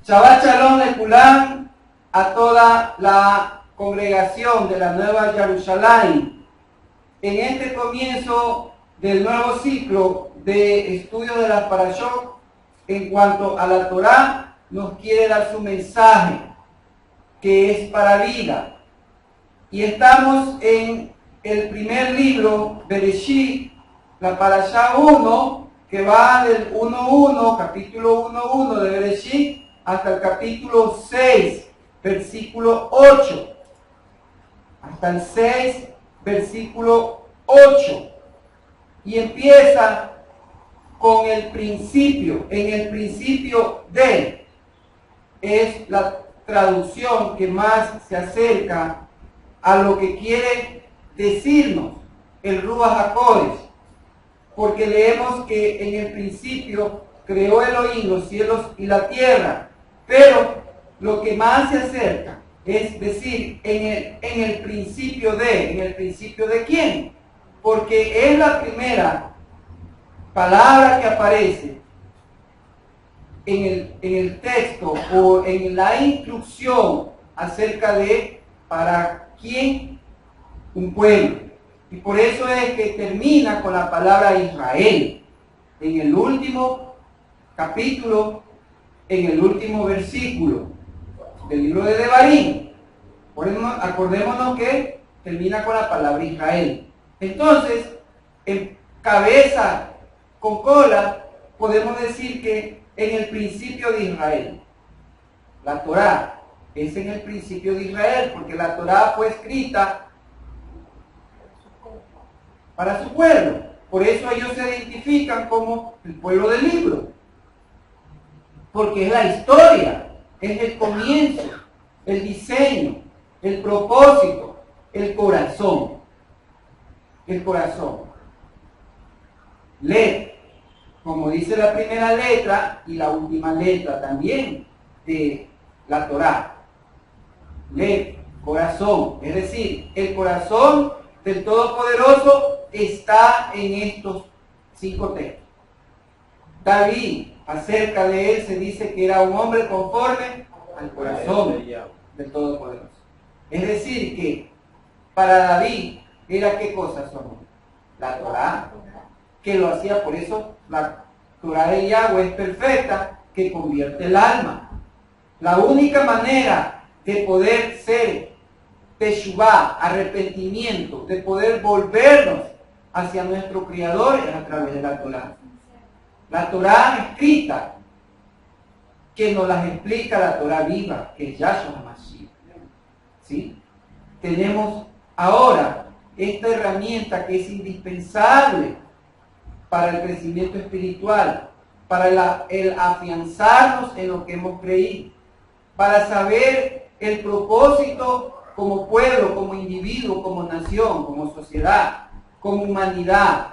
Shabbat Shalom Lekulán a toda la congregación de la Nueva Jerusalén. En este comienzo del nuevo ciclo de estudio de la Parashot, en cuanto a la Torá, nos quiere dar su mensaje, que es para vida. Y estamos en el primer libro, Bereshit, la Parashá 1, que va del 1.1, capítulo 1.1 de Bereshit, hasta el capítulo 6, versículo 8. Hasta el 6, versículo 8. Y empieza con el principio. En el principio de, es la traducción que más se acerca a lo que quiere decirnos el Ruach HaKodesh, porque leemos que en el principio creó Elohim los cielos y la tierra, pero lo que más se acerca es decir, en el principio de, ¿en el principio de quién? Porque es la primera palabra que aparece en el texto o en la instrucción acerca de para quién un pueblo. Y por eso es que termina con la palabra Israel en el último capítulo, en el último versículo del libro de Devarim. Acordémonos que termina con la palabra Israel. Entonces, en cabeza con cola, podemos decir que en el principio de Israel, la Torá es en el principio de Israel, porque la Torá fue escrita para su pueblo. Por eso ellos se identifican como el pueblo del libro, porque es la historia, es el comienzo, el diseño, el propósito, el corazón. El corazón. Let, como dice la primera letra y la última letra también de la Torá. Let, corazón. Es decir, el corazón del Todopoderoso está en estos 5 textos. David, acerca de él se dice que era un hombre conforme al corazón del Todopoderoso. Es decir, que para David era qué cosa son la Torá, que lo hacía. Por eso la Torá de Yahweh es perfecta, que convierte el alma. La única manera de poder ser teshuvá, arrepentimiento, de poder volvernos hacia nuestro Creador es a través de la Torá. La Torá escrita, que nos las explica la Torá viva, que es Yahshua HaMashiach. ¿Sí? Tenemos ahora esta herramienta que es indispensable para el crecimiento espiritual, para el afianzarnos en lo que hemos creído, para saber el propósito como pueblo, como individuo, como nación, como sociedad, como humanidad.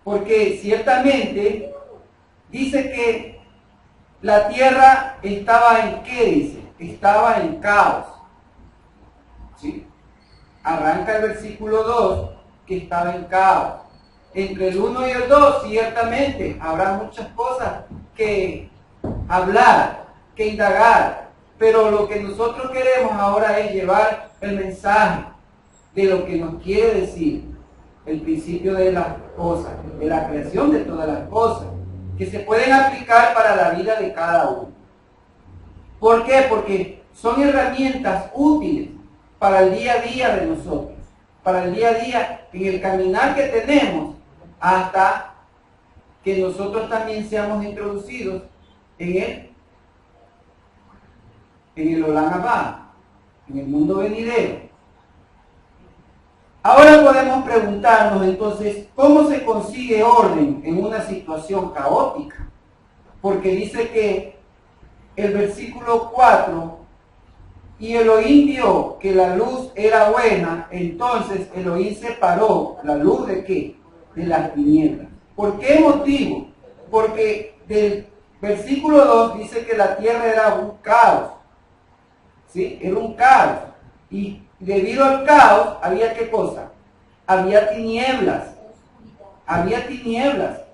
Porque ciertamente dice que la tierra estaba en ¿qué dice? Estaba en caos. ¿Sí? Arranca el versículo 2, que estaba en caos. Entre el 1 y el 2, ciertamente, habrá muchas cosas que hablar, que indagar, pero lo que nosotros queremos ahora es llevar el mensaje de lo que nos quiere decir el principio de las cosas, de la creación de todas las cosas, que se pueden aplicar para la vida de cada uno. ¿Por qué? Porque son herramientas útiles para el día a día de nosotros, para el día a día en el caminar que tenemos hasta que nosotros también seamos introducidos en el Olam Haba, en el mundo venidero. Ahora podemos preguntarnos entonces, ¿cómo se consigue orden en una situación caótica? Porque dice que el versículo 4, y Elohim vio que la luz era buena, entonces Elohim separó la luz ¿de qué? De las tinieblas. ¿Por qué motivo? Porque del versículo 2 dice que la tierra era un caos. ¿Sí? Era un caos. Y debido al caos, había ¿qué cosa? había tinieblas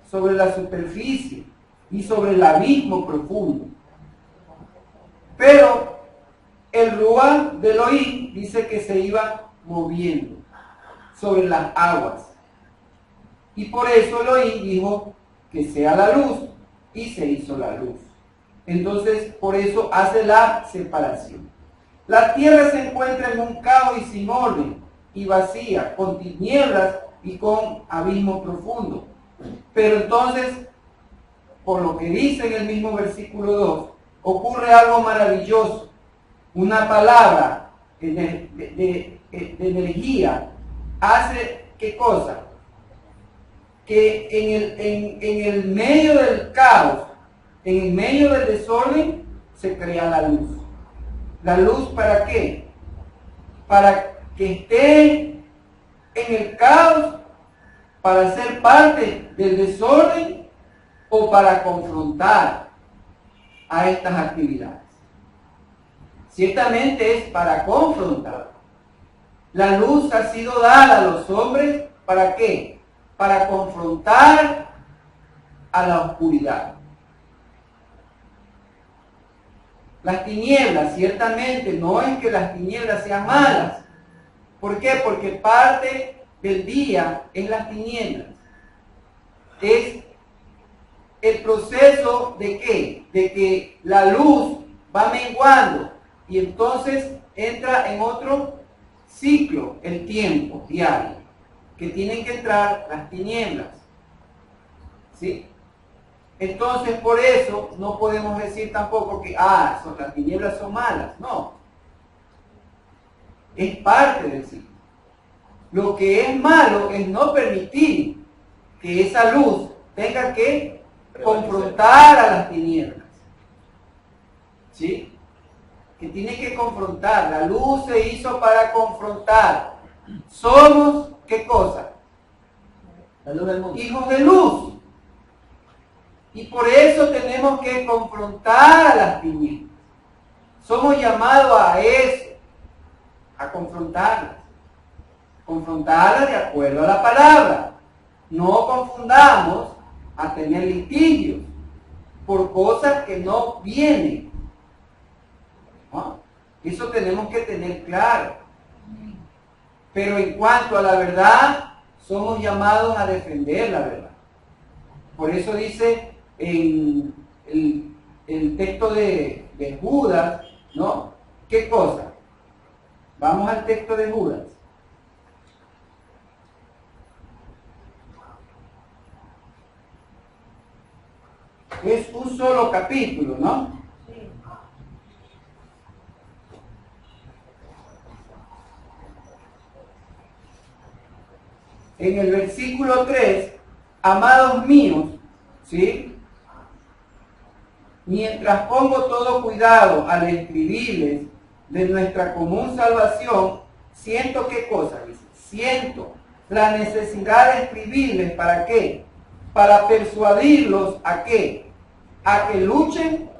sobre la superficie y sobre el abismo profundo. Pero el Ruach de Elohim dice que se iba moviendo sobre las aguas. Y por eso Elohim dijo que sea la luz, y se hizo la luz. Entonces, por eso hace la separación. La tierra se encuentra en un caos y sin orden, y vacía, con tinieblas y con abismo profundo. Pero entonces, por lo que dice en el mismo versículo 2, ocurre algo maravilloso. Una palabra de energía hace, ¿qué cosa? Que en el medio del caos, en el medio del desorden, se crea la luz. ¿La luz para qué? Para que esté en el caos, para ser parte del desorden o para confrontar a estas actividades. Ciertamente es para confrontar. La luz ha sido dada a los hombres, ¿para qué? Para confrontar a la oscuridad. Las tinieblas, ciertamente, no es que las tinieblas sean malas. ¿Por qué? Porque parte del día es las tinieblas. Es el proceso de ¿qué? De que la luz va menguando y entonces entra en otro ciclo, el tiempo diario, que tienen que entrar las tinieblas. ¿Sí? Entonces, por eso no podemos decir tampoco que las tinieblas son malas. No. Es parte del ciclo. Lo que es malo es no permitir que esa luz tenga que confrontar a las tinieblas. ¿Sí? Que tiene que confrontar. La luz se hizo para confrontar. Somos, ¿qué cosa? La luz del mundo. Hijos de luz. Y por eso tenemos que confrontar a las tinieblas. Somos llamados a eso, a confrontarlas. Confrontarlas de acuerdo a la palabra. No confundamos a tener litigios por cosas que no vienen. ¿No? Eso tenemos que tener claro. Pero en cuanto a la verdad, somos llamados a defender la verdad. Por eso dice en el texto de Judas, ¿no? ¿Qué cosa? Vamos al texto de Judas. Es un solo capítulo, ¿no? Sí. En el versículo 3, amados míos, ¿sí? Mientras pongo todo cuidado al escribirles de nuestra común salvación, siento ¿qué cosa? Dice, siento la necesidad de escribirles, ¿para qué? Para persuadirlos ¿a qué? A que luchen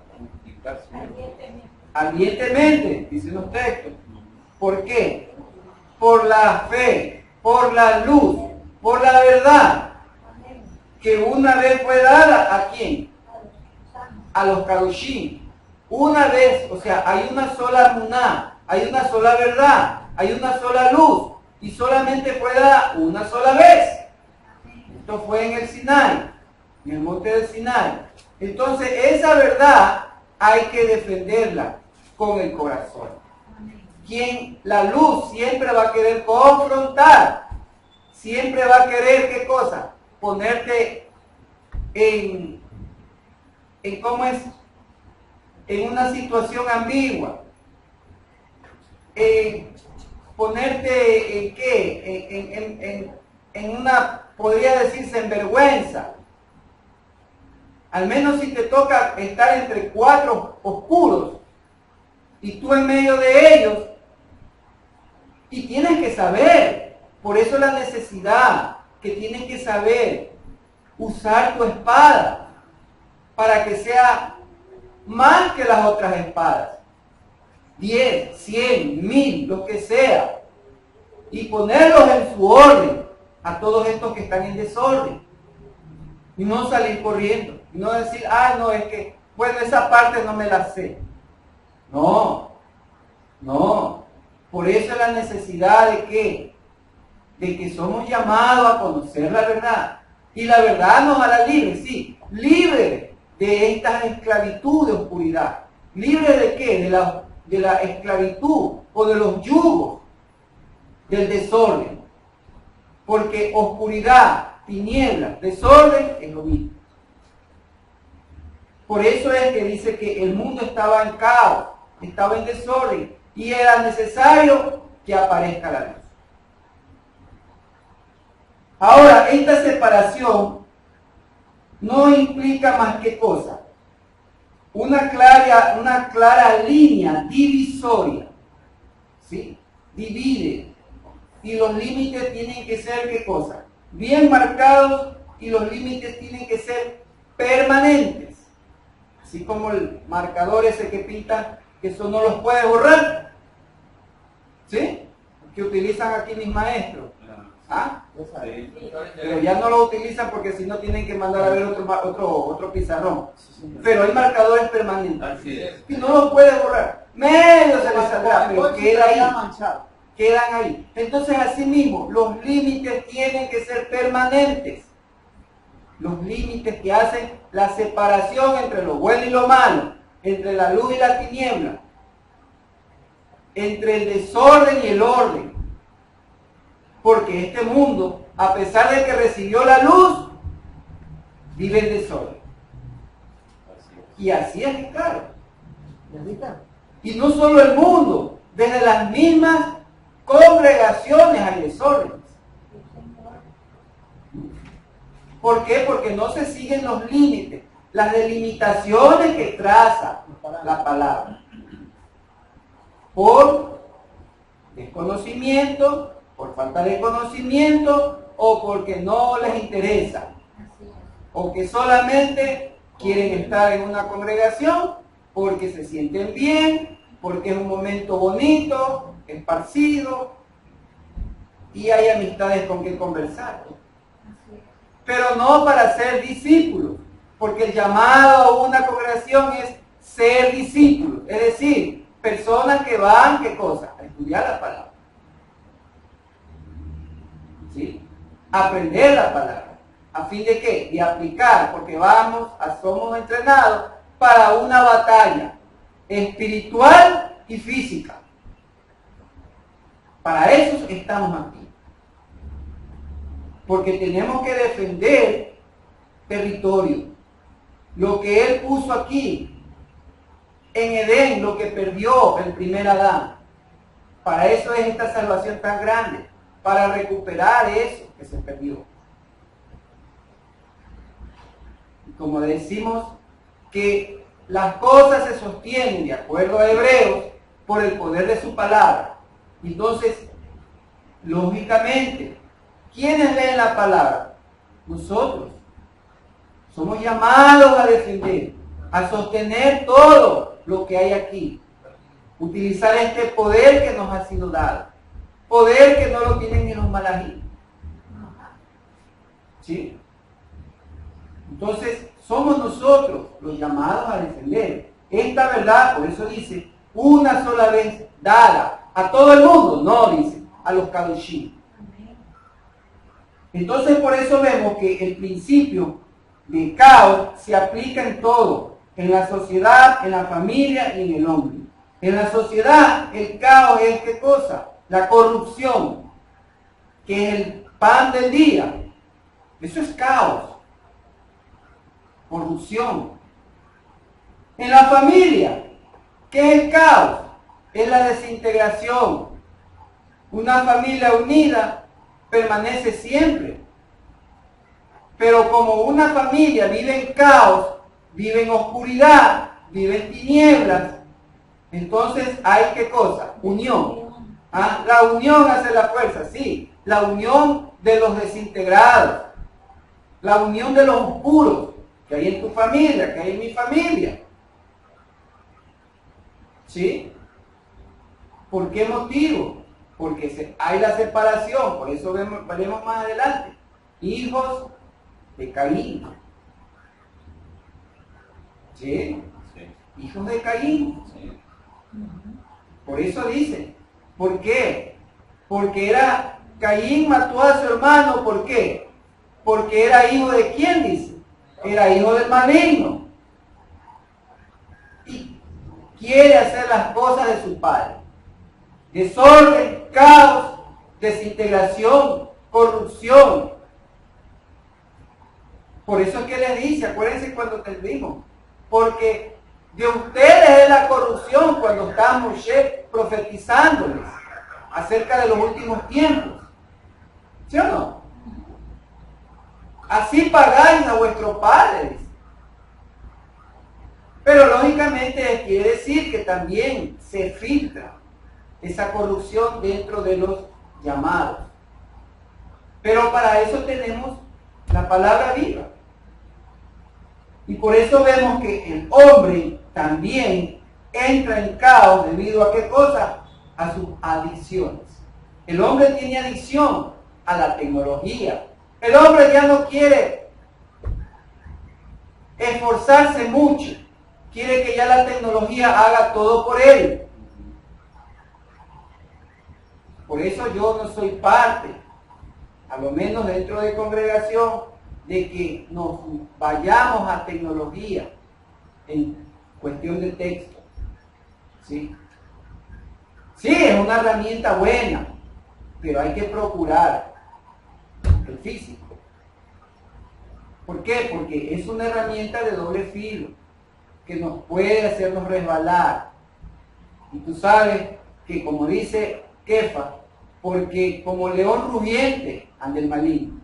ardientemente, dicen los textos. ¿Por qué? Por la fe, por la luz, por la verdad, que una vez fue dada ¿a quién? A los Kadoshim. Una vez, o sea, hay una sola Muná, hay una sola verdad, hay una sola luz, y solamente fue dada una sola vez. Esto fue en el Sinai, en el monte del Sinai. Entonces, esa verdad hay que defenderla con el corazón. Quien la luz siempre va a querer confrontar, siempre va a querer, ¿qué cosa? Ponerte en cómo es, en una situación ambigua, ponerte en qué, en una, podría decirse, en vergüenza. Al menos si te toca estar entre cuatro oscuros y tú en medio de ellos, y tienes que saber, por eso la necesidad, que tienes que saber usar tu espada para que sea más que las otras espadas. 10, 100, 1000, lo que sea. Y ponerlos en su orden. a todos estos que están en desorden. Y no salir corriendo. Y no decir, ah, no, es que, bueno, esa parte no me la sé. No, no. Por eso es la necesidad de ¿qué? De que somos llamados a conocer la verdad. Y la verdad nos hará libres, sí. Libres de esta esclavitud de oscuridad. ¿Libre de qué? De la esclavitud o de los yugos del desorden. Porque oscuridad, tinieblas, desorden es lo mismo. Por eso es que dice que el mundo estaba en caos, estaba en desorden y era necesario que aparezca la luz. Ahora, esta separación no implica más que cosa. Una clara línea divisoria, ¿sí? Divide. Y los límites tienen que ser, ¿qué cosa? Bien marcados, y los límites tienen que ser permanentes. Así como el marcador ese que pinta, que eso no los puede borrar. ¿Sí? Que utilizan aquí mis maestros. ¿Ah? Pero ya no lo utilizan porque si no tienen que mandar a ver otro pizarrón. Pero hay marcadores permanentes. Y no los puede borrar. Medio se les saldrá, pero queda ahí. Quedan ahí. Entonces, asimismo, los límites tienen que ser permanentes. Los límites que hacen la separación entre lo bueno y lo malo, entre la luz y la tiniebla, entre el desorden y el orden. Porque este mundo, a pesar de que recibió la luz, vive en desorden. Y así es, claro. Y no solo el mundo, desde las mismas congregaciones hay desórdenes. ¿Por qué? Porque no se siguen los límites, las delimitaciones que traza la palabra. Por desconocimiento, por falta de conocimiento o porque no les interesa. O que solamente quieren estar en una congregación porque se sienten bien, porque es un momento bonito, esparcido y hay amistades con que conversar. Pero no para ser discípulos, porque el llamado a una congregación es ser discípulos, es decir, personas que van, ¿qué cosa? A estudiar la palabra. ¿Sí? Aprender la palabra. ¿A fin de qué? De aplicar, porque somos entrenados para una batalla espiritual y física. Para eso estamos aquí. Porque tenemos que defender territorio. Lo que Él puso aquí, en Edén, lo que perdió el primer Adán. Para eso es esta salvación tan grande. Para recuperar eso que se perdió. Y como decimos que las cosas se sostienen, de acuerdo a Hebreos, por el poder de su palabra. Entonces, lógicamente, ¿quiénes leen la palabra? Nosotros. Somos llamados a defender, a sostener todo lo que hay aquí. Utilizar este poder que nos ha sido dado. Poder que no lo tienen ni los malají. ¿Sí? Entonces, somos nosotros los llamados a defender esta verdad, por eso dice, una sola vez dada a todo el mundo, no dice, a los kadoshim. Entonces, por eso vemos que el principio de caos se aplica en todo, en la sociedad, en la familia y en el hombre. En la sociedad, el caos es ¿qué cosa? La corrupción, que es el pan del día. Eso es caos. Corrupción. En la familia, ¿qué es el caos? Es la desintegración. Una familia unida permanece siempre. Pero como una familia vive en caos, vive en oscuridad, vive en tinieblas, entonces hay ¿qué cosa? Unión. ¿Ah? La unión hace la fuerza, sí. La unión de los desintegrados. La unión de los oscuros que hay en tu familia, que hay en mi familia. ¿Sí? ¿Por qué motivo? porque hay la separación, por eso veremos más adelante. Hijos de Caín. ¿Sí? Sí. Hijos de Caín. Sí. Por eso dice. ¿Por qué? Porque Caín mató a su hermano. ¿Por qué? Porque era hijo de quién, dice. Era hijo del maligno. Y quiere hacer las cosas de su padre. Desorden, caos, desintegración, corrupción. Por eso es que les dice, acuérdense cuando te digo, porque de ustedes es la corrupción cuando está Moshe profetizándoles acerca de los últimos tiempos. ¿Sí o no? Así pagáis a vuestros padres. Pero lógicamente quiere decir que también se filtra esa corrupción dentro de los llamados. Pero para eso tenemos la palabra viva. Y por eso vemos que el hombre también entra en caos debido a qué cosa? A sus adicciones. El hombre tiene adicción a la tecnología. El hombre ya no quiere esforzarse mucho. Quiere que ya la tecnología haga todo por él. Por eso yo no soy parte, a lo menos dentro de congregación, de que nos vayamos a tecnología en cuestión de texto. ¿Sí? Sí, es una herramienta buena, pero hay que procurar el físico. ¿Por qué? Porque es una herramienta de doble filo, que nos puede hacernos resbalar. Y tú sabes que, como dice Kefa, porque como león rugiente anda el maligno.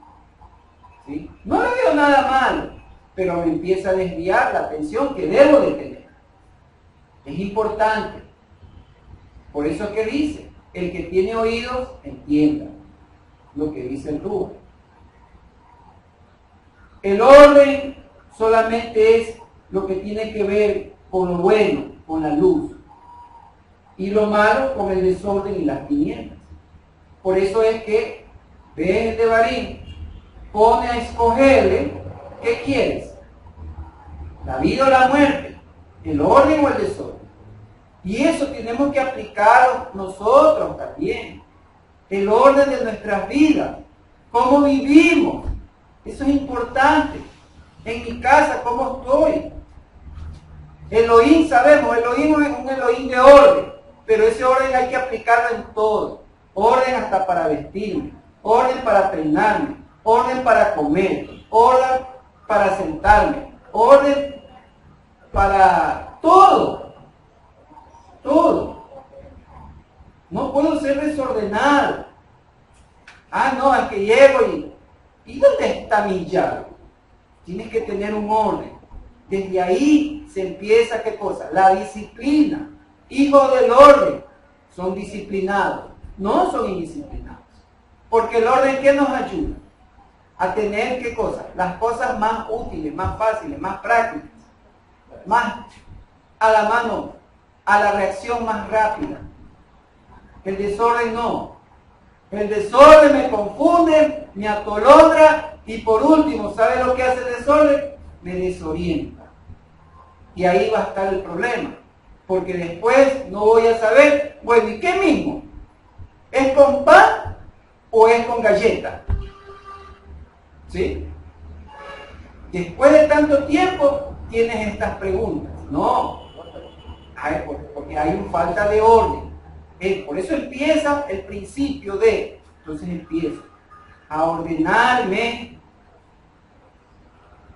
¿Sí? No le veo nada malo, pero me empieza a desviar la atención que debo de tener. Es importante. Por eso es que dice, el que tiene oídos, entienda lo que dice el Rúa. El orden solamente es lo que tiene que ver con lo bueno, con la luz. Y lo malo con el desorden y las tinieblas. Por eso es que Ben Devarim pone a escogerle, ¿qué quieres? ¿La vida o la muerte? ¿El orden o el desorden? Y eso tenemos que aplicarlo nosotros también. El orden de nuestras vidas. ¿Cómo vivimos? Eso es importante. En mi casa, ¿cómo estoy? Elohim, sabemos, Elohim es un Elohim de orden. Pero ese orden hay que aplicarlo en todo. Orden hasta para vestirme. Orden para peinarme. Orden para comer. Orden para sentarme. Orden para todo. Todo. No puedo ser desordenado. Ah, no, es que llego ¿y dónde está mi llave? Tienes que tener un orden. Desde ahí se empieza, ¿qué cosa? La disciplina. Hijos del orden son disciplinados, no son indisciplinados. Porque el orden, ¿qué nos ayuda? A tener, ¿qué cosa? Las cosas más útiles, más fáciles, más prácticas. Más a la mano, a la reacción más rápida. El desorden no. El desorden me confunde, me atolondra y por último, ¿sabe lo que hace el desorden? Me desorienta. Y ahí va a estar el problema. Porque después no voy a saber, bueno, ¿y qué mismo? ¿Es con pan o es con galleta? ¿Sí? Después de tanto tiempo tienes estas preguntas. No, porque hay una falta de orden. Por eso empieza el principio de, entonces empiezo a ordenarme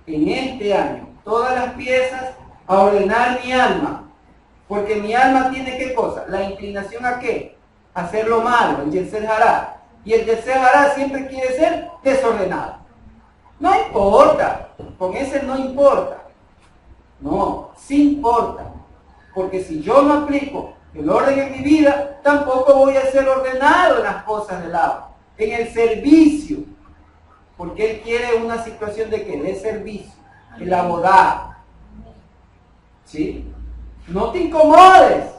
en este año, todas las piezas, a ordenar mi alma. Porque mi alma tiene ¿qué cosa? La inclinación a qué? A hacer lo malo, el Yetzer Hará. Y el Yetzer Hará siempre quiere ser desordenado. No importa, con ese no importa. No, sí importa. Porque si yo no aplico el orden en mi vida, tampoco voy a ser ordenado en las cosas del agua. En el servicio. Porque él quiere una situación de ¿qué? De servicio. Elaborar. ¿Sí? No te incomodes.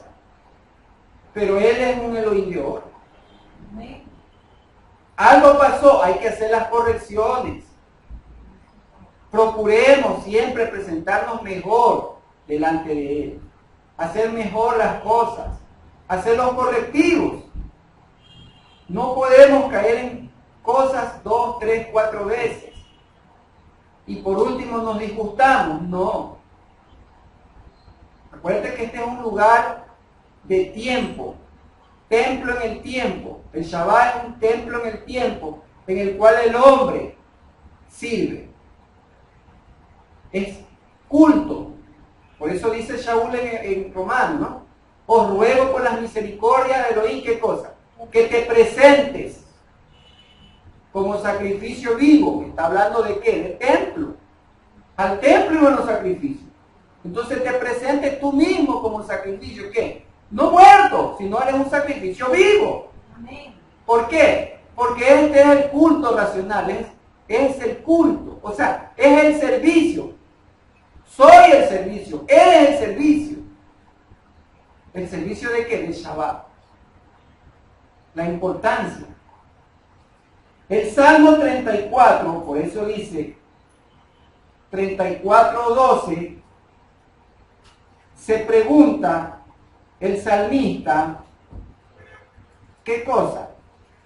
Pero él es un Elohim de orden. Algo pasó, hay que hacer las correcciones. Procuremos siempre presentarnos mejor delante de Él, hacer mejor las cosas, hacer los correctivos. No podemos caer en cosas 2, 3, 4 veces. Y por último nos disgustamos. No. Acuérdate que este es un lugar de tiempo, templo en el tiempo. El Shabbat es un templo en el tiempo en el cual el hombre sirve. Es culto. Por eso dice Shaul en Romano, ¿no? Os ruego por las misericordias de Elohim, ¿qué cosa? Que te presentes como sacrificio vivo. ¿Está hablando de qué? De templo. Al templo iban los sacrificios. Entonces te presentes tú mismo como sacrificio, ¿qué? No muerto, sino eres un sacrificio vivo. Amén. ¿Por qué? Porque este es el culto racional, es el culto, o sea, es el servicio. Soy el servicio, eres el servicio. ¿El servicio de qué? Del Shabbat. La importancia. El Salmo 34, por eso dice 34:12, se pregunta el salmista, ¿qué cosa?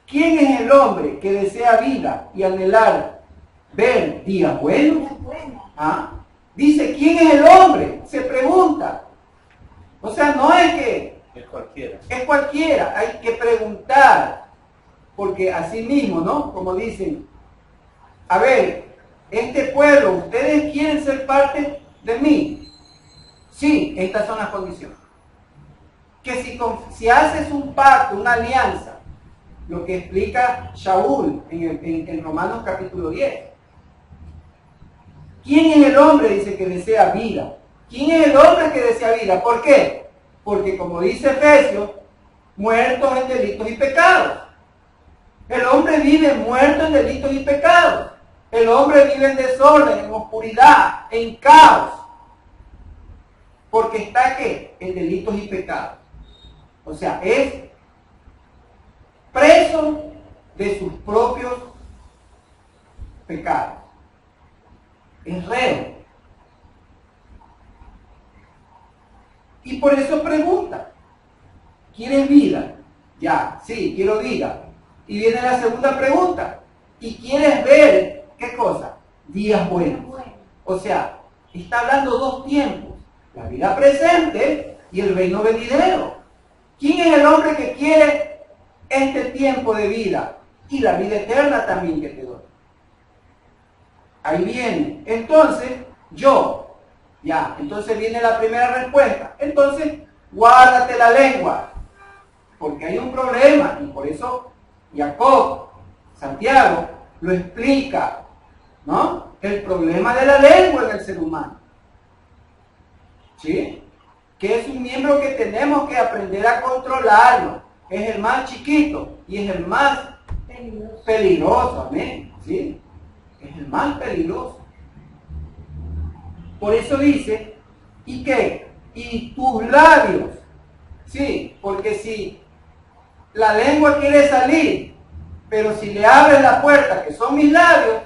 ¿Quién es el hombre que desea vida y anhelar ver días buenos? ¿Ah? Dice, ¿quién es el hombre? Se pregunta. O sea, no es que... Es cualquiera. Es cualquiera, hay que preguntar. Porque así mismo, ¿no? Como dicen, a ver, este pueblo, ¿ustedes quieren ser parte de mí? Sí, estas son las condiciones. Que si haces un pacto, una alianza, lo que explica Shaul en Romanos capítulo 10. ¿Quién es el hombre? Dice que desea vida. ¿Quién es el hombre que desea vida? ¿Por qué? Porque como dice Efesios, muertos en delitos y pecados. El hombre vive muerto en delitos y pecados. El hombre vive en desorden, en oscuridad, en caos. Porque está ¿qué? En delitos y pecados. O sea, es preso de sus propios pecados. Es reo. Y por eso pregunta, ¿quieres vida? Ya, sí, quiero vida. Y viene la segunda pregunta, ¿y quieres ver qué cosa? Días buenos. O sea, está hablando dos tiempos, la vida presente y el reino venidero. ¿Quién es el hombre que quiere este tiempo de vida? Y la vida eterna también que te doy. Ahí viene. Entonces, entonces viene la primera respuesta. Entonces, guárdate la lengua. Porque hay un problema. Y por eso Jacob, Santiago, lo explica, ¿no? El problema de la lengua en el ser humano. ¿Sí? Que es un miembro que tenemos que aprender a controlarlo. Es el más chiquito y es el más peligroso. Amén. ¿Sí? Es el más peligroso. Por eso dice, ¿y qué? Y tus labios. Sí, porque si la lengua quiere salir, pero si le abres la puerta, que son mis labios,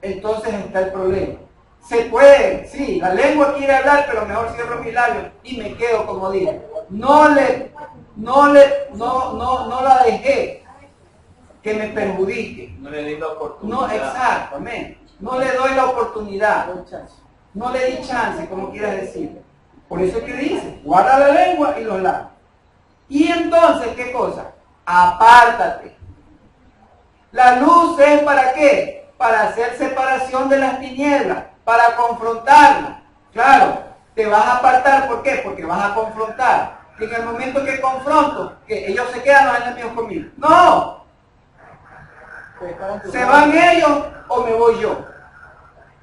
entonces está el problema. Se puede, sí, la lengua quiere hablar, pero mejor cierro mis labios y me quedo como digo. No la dejé que me perjudique. No le di la oportunidad. No, exactamente. No le doy la oportunidad. No le di chance, como quieras decir. Por eso es que dice, guarda la lengua y los labios. Y entonces, ¿qué cosa? Apártate. La luz es ¿para qué? Para hacer separación de las tinieblas, para confrontarlas. Claro, te vas a apartar, ¿por qué? Porque vas a confrontar. Y en el momento que confronto, que ellos se quedan los enemigos conmigo. ¡No! ¿Se van ellos o me voy yo?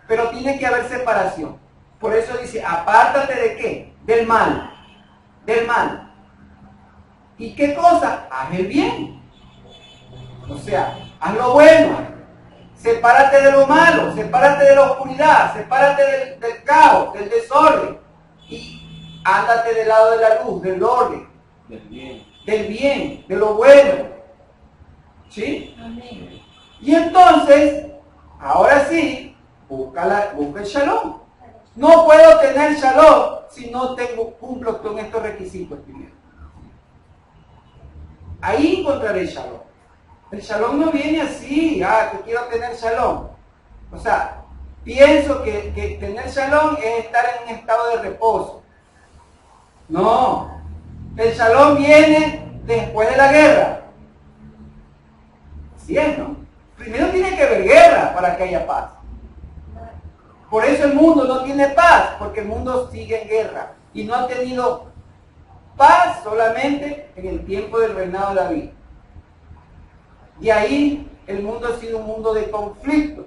Pero tiene que haber separación. Por eso dice, apártate ¿de qué? Del mal. Del mal. ¿Y qué cosa? Haz el bien. O sea, haz lo bueno. Sepárate de lo malo, sepárate de la oscuridad, sepárate del caos, del desorden. Y ándate del lado de la luz, del orden. Del bien. Del bien, de lo bueno. ¿Sí? Y entonces, ahora sí, busca el shalom. No puedo tener shalom si no cumplo con estos requisitos primero. Ahí encontraré el shalom. El shalom no viene así, que quiero tener shalom. O sea, pienso que tener shalom es estar en un estado de reposo. No, el shalom viene después de la guerra. Así es, ¿no? Primero tiene que haber guerra para que haya paz. Por eso el mundo no tiene paz, porque el mundo sigue en guerra. Y no ha tenido paz solamente en el tiempo del reinado de David. Y ahí el mundo ha sido un mundo de conflicto.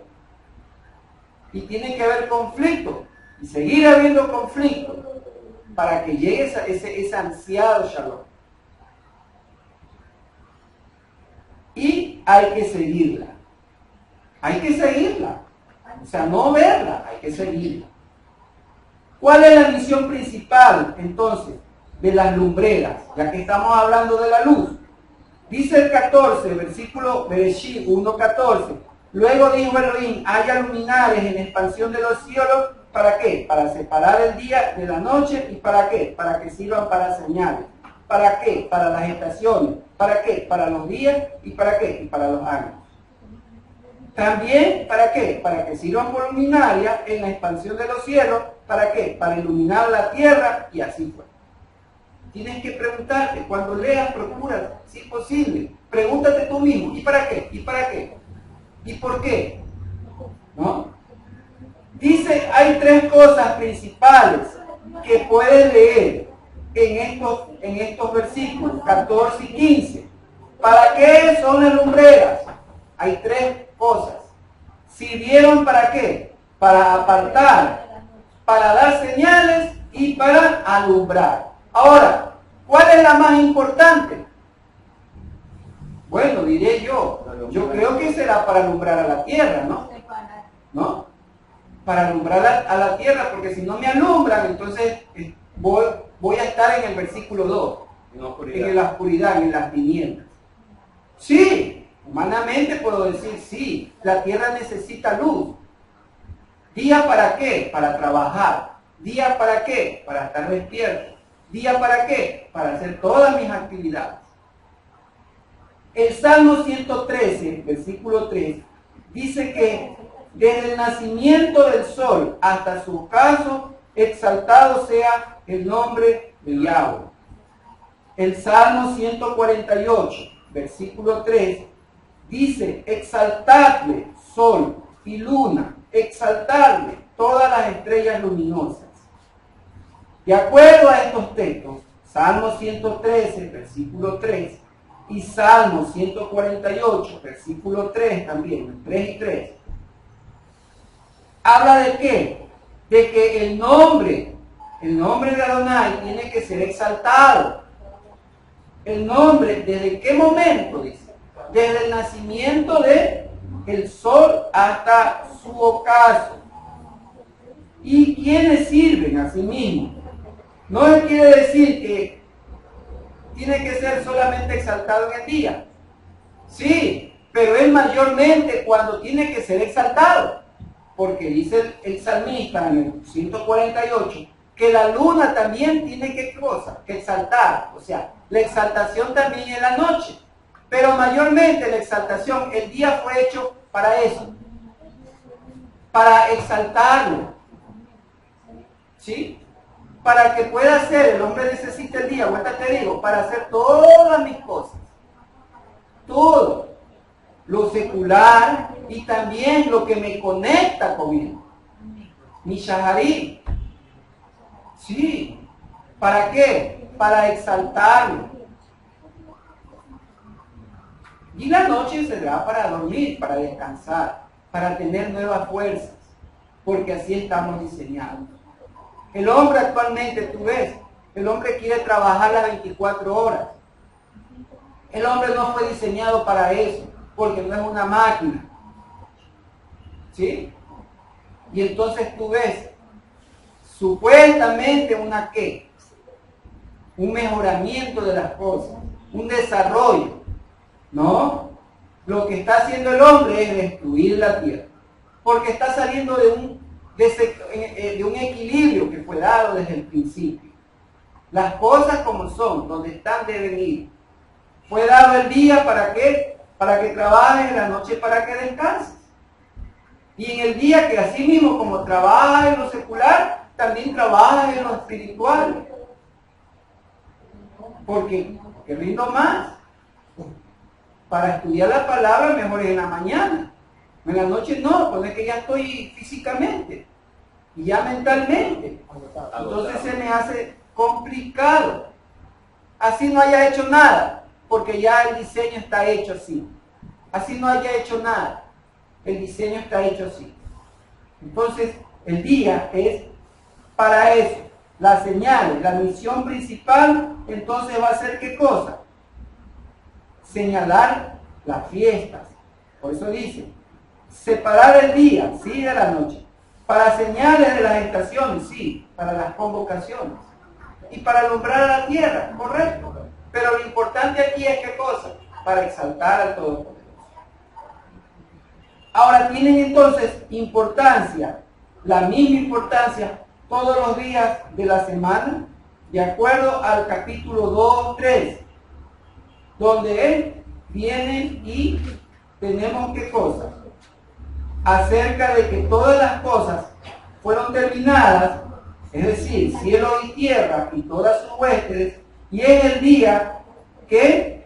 Y tiene que haber conflicto. Y seguir habiendo conflicto para que llegue ese ansiado shalom. Y hay que seguirla. Hay que seguirla. O sea, no verla, hay que seguirla. ¿Cuál es la misión principal, entonces, de las lumbreras? Ya que estamos hablando de la luz. Dice el 14, versículo Bereshit 1:14. Luego dijo Elohim, haya luminares en la expansión de los cielos. ¿Para qué? Para separar el día de la noche. ¿Y para qué? Para que sirvan para señales. ¿Para qué? Para las estaciones. ¿Para qué? Para los días. ¿Y para qué? Y para los años. También, ¿para qué? Para que sirvan por luminaria en la expansión de los cielos. ¿Para qué? Para iluminar la tierra, y así fue. Tienes que preguntarte, cuando leas, procura, si es posible, pregúntate tú mismo, ¿y para qué? ¿Y para qué? ¿Y por qué? ¿No? Dice, hay tres cosas principales que puedes leer en estos versículos 14 y 15. ¿Para qué son las lumbreras? Hay tres cosas. ¿Sirvieron para qué? Para apartar, para dar señales y para alumbrar. Ahora, ¿cuál es la más importante? Bueno, diré yo creo que será para alumbrar a la tierra, ¿no? ¿No? Para alumbrar a la tierra, porque si no me alumbran, entonces voy a estar en el versículo 2, en la oscuridad, en las tinieblas. Sí, humanamente puedo decir, sí, la tierra necesita luz. ¿Día para qué? Para trabajar. ¿Día para qué? Para estar despierto. ¿Día para qué? Para hacer todas mis actividades. El Salmo 113, versículo 3, dice que desde el nacimiento del sol hasta su ocaso, exaltado sea el nombre de Yahweh. El Salmo 148, versículo 3, dice, exaltadle sol y luna, exaltadle todas las estrellas luminosas. De acuerdo a estos textos, Salmo 113, versículo 3, y Salmo 148, versículo 3 también, 3 y 3, habla de qué? De que el nombre de Adonai tiene que ser exaltado. El nombre, ¿desde qué momento? Dice, desde el nacimiento del sol hasta su ocaso. ¿Y quiénes sirven a sí mismos? No quiere decir que tiene que ser solamente exaltado en el día. Sí, pero es mayormente cuando tiene que ser exaltado. Porque dice el salmista en el 148 que la luna también tiene que exaltar. O sea, la exaltación también en la noche. Pero mayormente la exaltación, el día fue hecho para eso. Para exaltarlo. ¿Sí? Para que pueda hacer, el hombre necesita el día, ahorita te digo, para hacer todas mis cosas. Todo. Lo secular y también lo que me conecta con él. Mi shaharí. Sí. ¿Para qué? Para exaltarlo. Y la noche será para dormir, para descansar, para tener nuevas fuerzas, porque así estamos diseñados. El hombre actualmente, tú ves, el hombre quiere trabajar las 24 horas. El hombre no fue diseñado para eso, porque no es una máquina. ¿Sí? Y entonces tú ves, supuestamente una qué, un mejoramiento de las cosas, un desarrollo. No, lo que está haciendo el hombre es destruir la tierra, porque está saliendo de un equilibrio que fue dado desde el principio. Las cosas como son, donde están deben ir. Fue dado el día ¿para qué? Para que trabajes, la noche para que descanses. Y en el día que así mismo como trabajas en lo secular, también trabajas en lo espiritual. Porque rindo más. Para estudiar la palabra mejor es en la mañana. En la noche no, pues es que ya estoy físicamente y ya mentalmente. Entonces se me hace complicado. Así no haya hecho nada, porque ya el diseño está hecho así. Así no haya hecho nada, el diseño está hecho así. Entonces, el día es para eso. Las señales, la misión principal, entonces va a ser ¿qué cosa? Señalar las fiestas. Por eso dice, separar el día, sí, de la noche. Para señales de las estaciones, sí, para las convocaciones. Y para alumbrar a la tierra, correcto. Pero lo importante aquí es ¿qué cosa? Para exaltar al Todopoderoso. Ahora tienen entonces importancia, la misma importancia, todos los días de la semana, de acuerdo al capítulo 2, 3, donde él viene y tenemos ¿qué cosa? Acerca de que todas las cosas fueron terminadas, es decir, cielo y tierra y todas sus huestes, y es el día que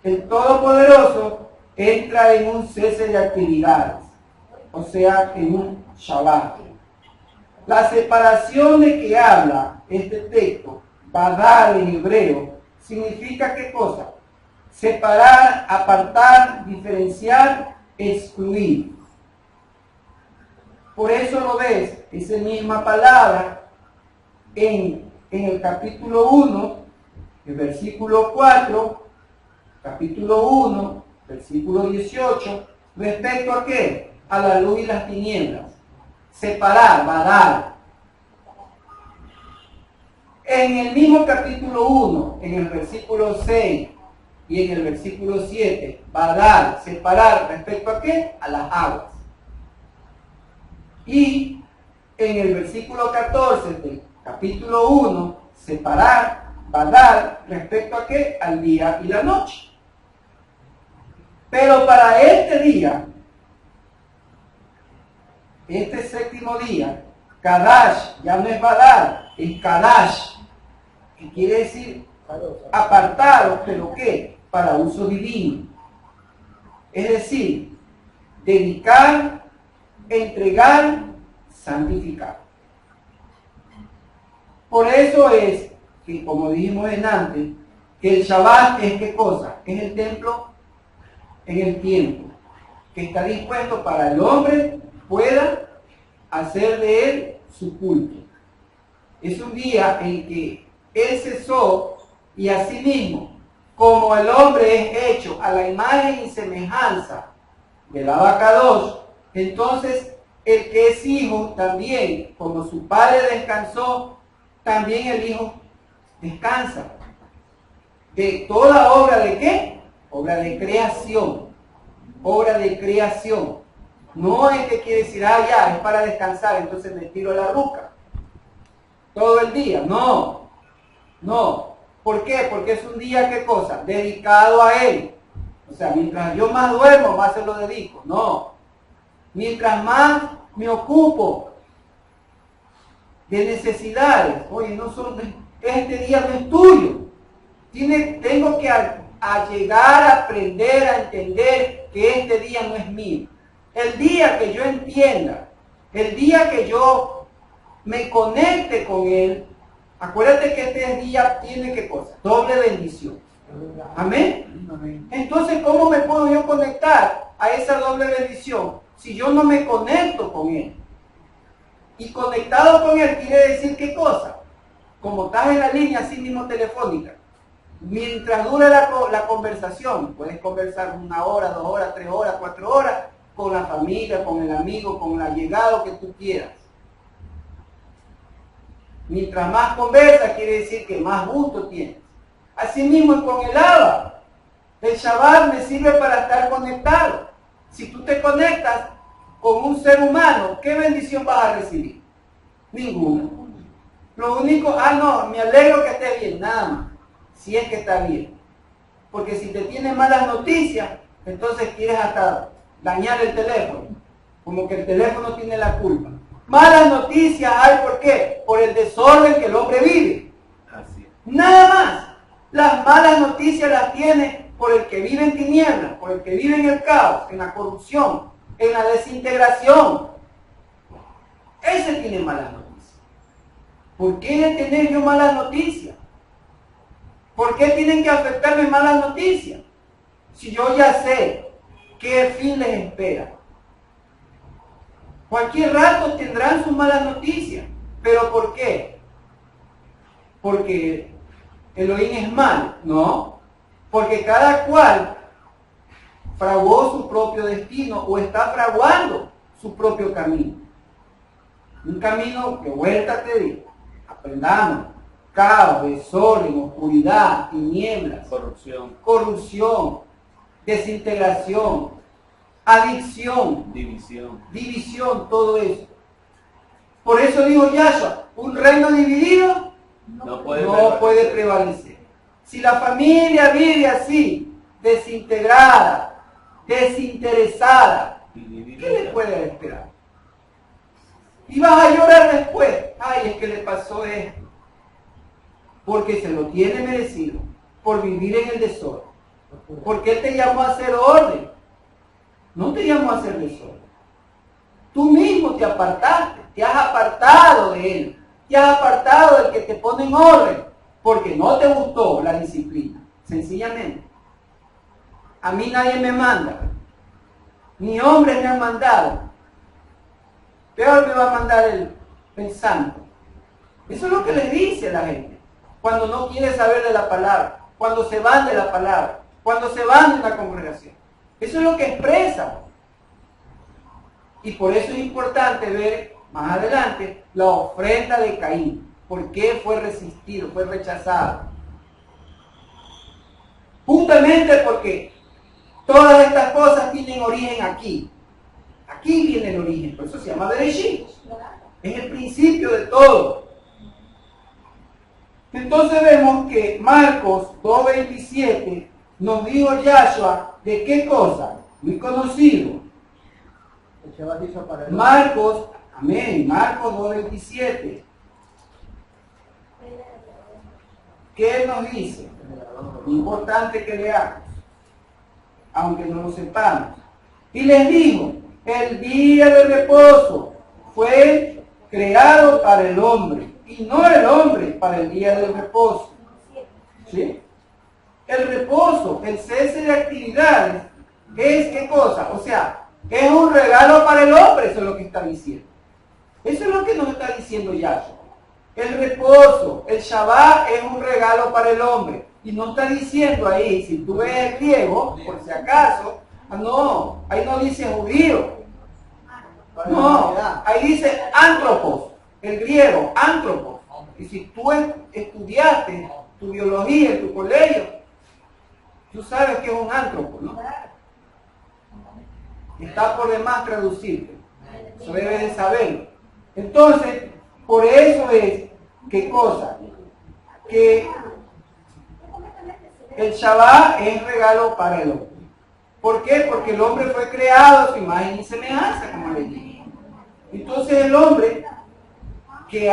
el Todopoderoso entra en un cese de actividades, o sea, en un Shabbat. La separación de que habla este texto, Badal en hebreo, significa ¿qué cosa? Separar, apartar, diferenciar, excluir. Por eso lo ves, esa misma palabra, en el capítulo 1, el versículo 4, capítulo 1, versículo 18, respecto a ¿qué? A la luz y las tinieblas. Separar, badar. En el mismo capítulo 1, en el versículo 6 y en el versículo 7, badar, separar, respecto a ¿qué? A las aguas. Y en el versículo 14 del capítulo 1, separar, badar, respecto a ¿qué? Al día y la noche. Pero para este día, este séptimo día, Kadash, ya no es Badar, es Kadash, que quiere decir apartado, pero ¿qué? Para uso divino. Es decir, dedicar, entregar, santificar. Por eso es que, como dijimos antes, que el Shabbat es ¿qué cosa? Es el templo en el tiempo, que está dispuesto para el hombre pueda hacer de él su culto. Es un día en que él cesó y asimismo, como el hombre es hecho a la imagen y semejanza del Abacadosh, entonces el que es hijo también, como su padre descansó, también el hijo descansa. De toda obra de ¿qué? Obra de creación. Obra de creación. No es que quiere decir, ya, es para descansar, entonces me tiro la ruca todo el día. No, no. ¿Por qué? Porque es un día, ¿qué cosa? Dedicado a él. O sea, mientras yo más duermo, más se lo dedico. No. Mientras más me ocupo de necesidades, oye, no son este día no es tuyo. Tengo que llegar a aprender, a entender que este día no es mío. El día que yo entienda, el día que yo me conecte con él, acuérdate que este día tiene ¿qué cosa? Doble bendición. Amén. Amén. Entonces, ¿cómo me puedo yo conectar a esa doble bendición si yo no me conecto con él? Y conectado con él quiere decir ¿qué cosa? Como estás en la línea así mismo telefónica, mientras dure la conversación, puedes conversar 1 hora, 2 horas, 3 horas, 4 horas, con la familia, con el amigo, con el allegado que tú quieras. Mientras más conversas, quiere decir que más gusto tienes. Así mismo es con el Abba. El Shabbat me sirve para estar conectado. Si tú te conectas con un ser humano, ¿qué bendición vas a recibir? Ninguna. Lo único, no, me alegro que esté bien, nada más. Si es que está bien. Porque si te tiene malas noticias, entonces quieres hasta dañar el teléfono. Como que el teléfono tiene la culpa. Malas noticias hay, ¿por qué? Por el desorden que el hombre vive. Así es. Nada más. Las malas noticias las tiene por el que vive en tinieblas, por el que vive en el caos, en la corrupción, en la desintegración. Ese tiene malas noticias. ¿Por qué de tener yo malas noticias? ¿Por qué tienen que afectarme malas noticias? Si yo ya sé qué fin les espera. Cualquier rato tendrán sus malas noticias. ¿Pero por qué? Porque Elohim es malo. No. Porque cada cual fraguó su propio destino o está fraguando su propio camino. Un camino que vuelta te digo. Aprendamos. Caos, desorden, oscuridad, tinieblas, corrupción, desintegración, adicción, división, todo eso. Por eso dijo Yahshua, un reino dividido no puede prevalecer. Si la familia vive así, desintegrada, desinteresada, ¿qué le puede esperar? Y vas a llorar después. Ay, es que le pasó esto. Porque se lo tiene merecido, por vivir en el desorden. Porque Él te llamó a hacer orden. No te llamó a hacer desorden. Tú mismo te apartaste, te has apartado de Él. Te has apartado del que te pone en orden. Porque no te gustó la disciplina. Sencillamente. A mí nadie me manda. Ni hombres me han mandado. Peor me va a mandar el santo. Eso es lo que les dice a la gente. Cuando no quiere saber de la palabra, cuando se van de la palabra, cuando se van de una congregación. Eso es lo que expresa. Y por eso es importante ver más adelante la ofrenda de Caín. ¿Por qué fue resistido, fue rechazado? Justamente porque todas estas cosas tienen origen aquí. Aquí viene el origen, por eso se llama Bereshit. Es el principio de todo. Entonces vemos que Marcos 2:27 nos dijo Yahshua de qué cosa, muy conocido. Marcos, amén, Marcos 2:27. ¿Qué nos dice? Importante que leamos, aunque no lo sepamos. Y les dijo, el día de reposo fue creado para el hombre. Y no el hombre para el día del reposo. ¿Sí? El reposo, el cese de actividades, es ¿qué cosa? O sea, es un regalo para el hombre, eso es lo que está diciendo. Eso es lo que nos está diciendo Yahshua. El reposo, el Shabbat es un regalo para el hombre. Y no está diciendo ahí, si tú ves el griego, por si acaso, no, ahí no dice judío. No, ahí dice antropos. El griego, antropos. Y si tú estudiaste tu biología en tu colegio, tú sabes que es un antropo, ¿no? Está por demás traducirte. Eso debes de saberlo. Entonces, por eso es, ¿qué cosa? Que el Shabbat es regalo para el hombre. ¿Por qué? Porque el hombre fue creado a su imagen y semejanza, como le dije. Entonces el hombre que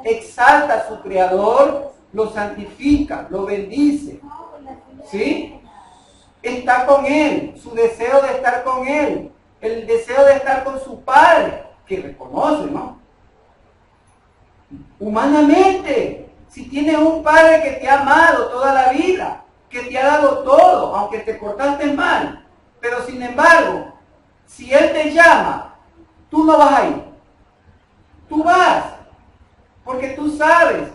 exalta a su creador, lo santifica, lo bendice, ¿sí? Está con él, su deseo de estar con él, el deseo de estar con su padre, que reconoce, ¿no? Humanamente, si tienes un padre que te ha amado toda la vida, que te ha dado todo, aunque te portaste mal, pero sin embargo, si él te llama, tú no vas a ir, tú vas, porque tú sabes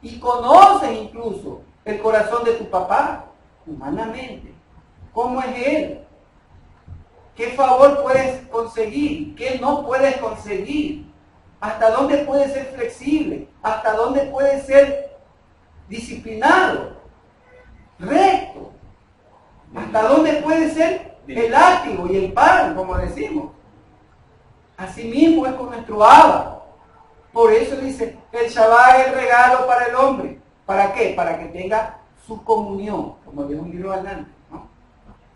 y conoces incluso el corazón de tu papá, humanamente. ¿Cómo es él? ¿Qué favor puedes conseguir? ¿Qué no puedes conseguir? ¿Hasta dónde puedes ser flexible? ¿Hasta dónde puedes ser disciplinado? Recto. ¿Hasta dónde puede ser el látigo y el pan, como decimos? Así mismo es con nuestro Abba. Por eso dice, el Shabbat es el regalo para el hombre. ¿Para qué? Para que tenga su comunión, como dijo un libro adelante, ¿no?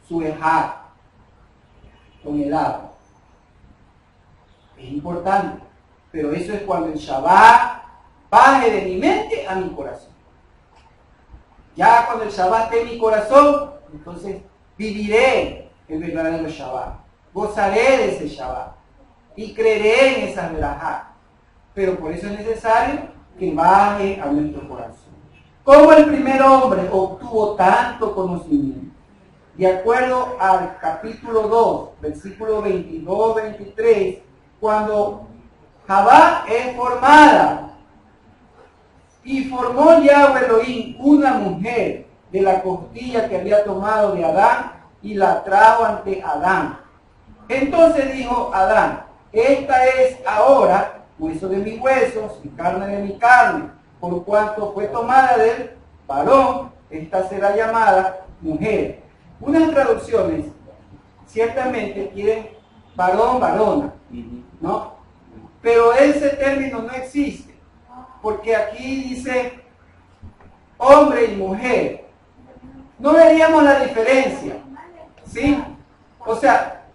Su ejad con el Abba. Es importante, pero eso es cuando el Shabbat baje de mi mente a mi corazón. Ya cuando el Shabbat esté en mi corazón, entonces viviré el verdadero Shabbat. Gozaré de ese Shabbat y creeré en esas verajá. Pero por eso es necesario que baje a nuestro corazón. ¿Cómo el primer hombre obtuvo tanto conocimiento? De acuerdo al capítulo 2, versículo 22-23, cuando Javá es formada y formó Yahweh Elohim una mujer de la costilla que había tomado de Adán y la trajo ante Adán. Entonces dijo Adán, esta es ahora hueso de mis huesos y carne de mi carne, por cuanto fue tomada del varón, esta será llamada mujer. Unas traducciones ciertamente quieren varón, varona, ¿no? Pero ese término no existe, porque aquí dice hombre y mujer. No veríamos la diferencia, ¿sí? O sea,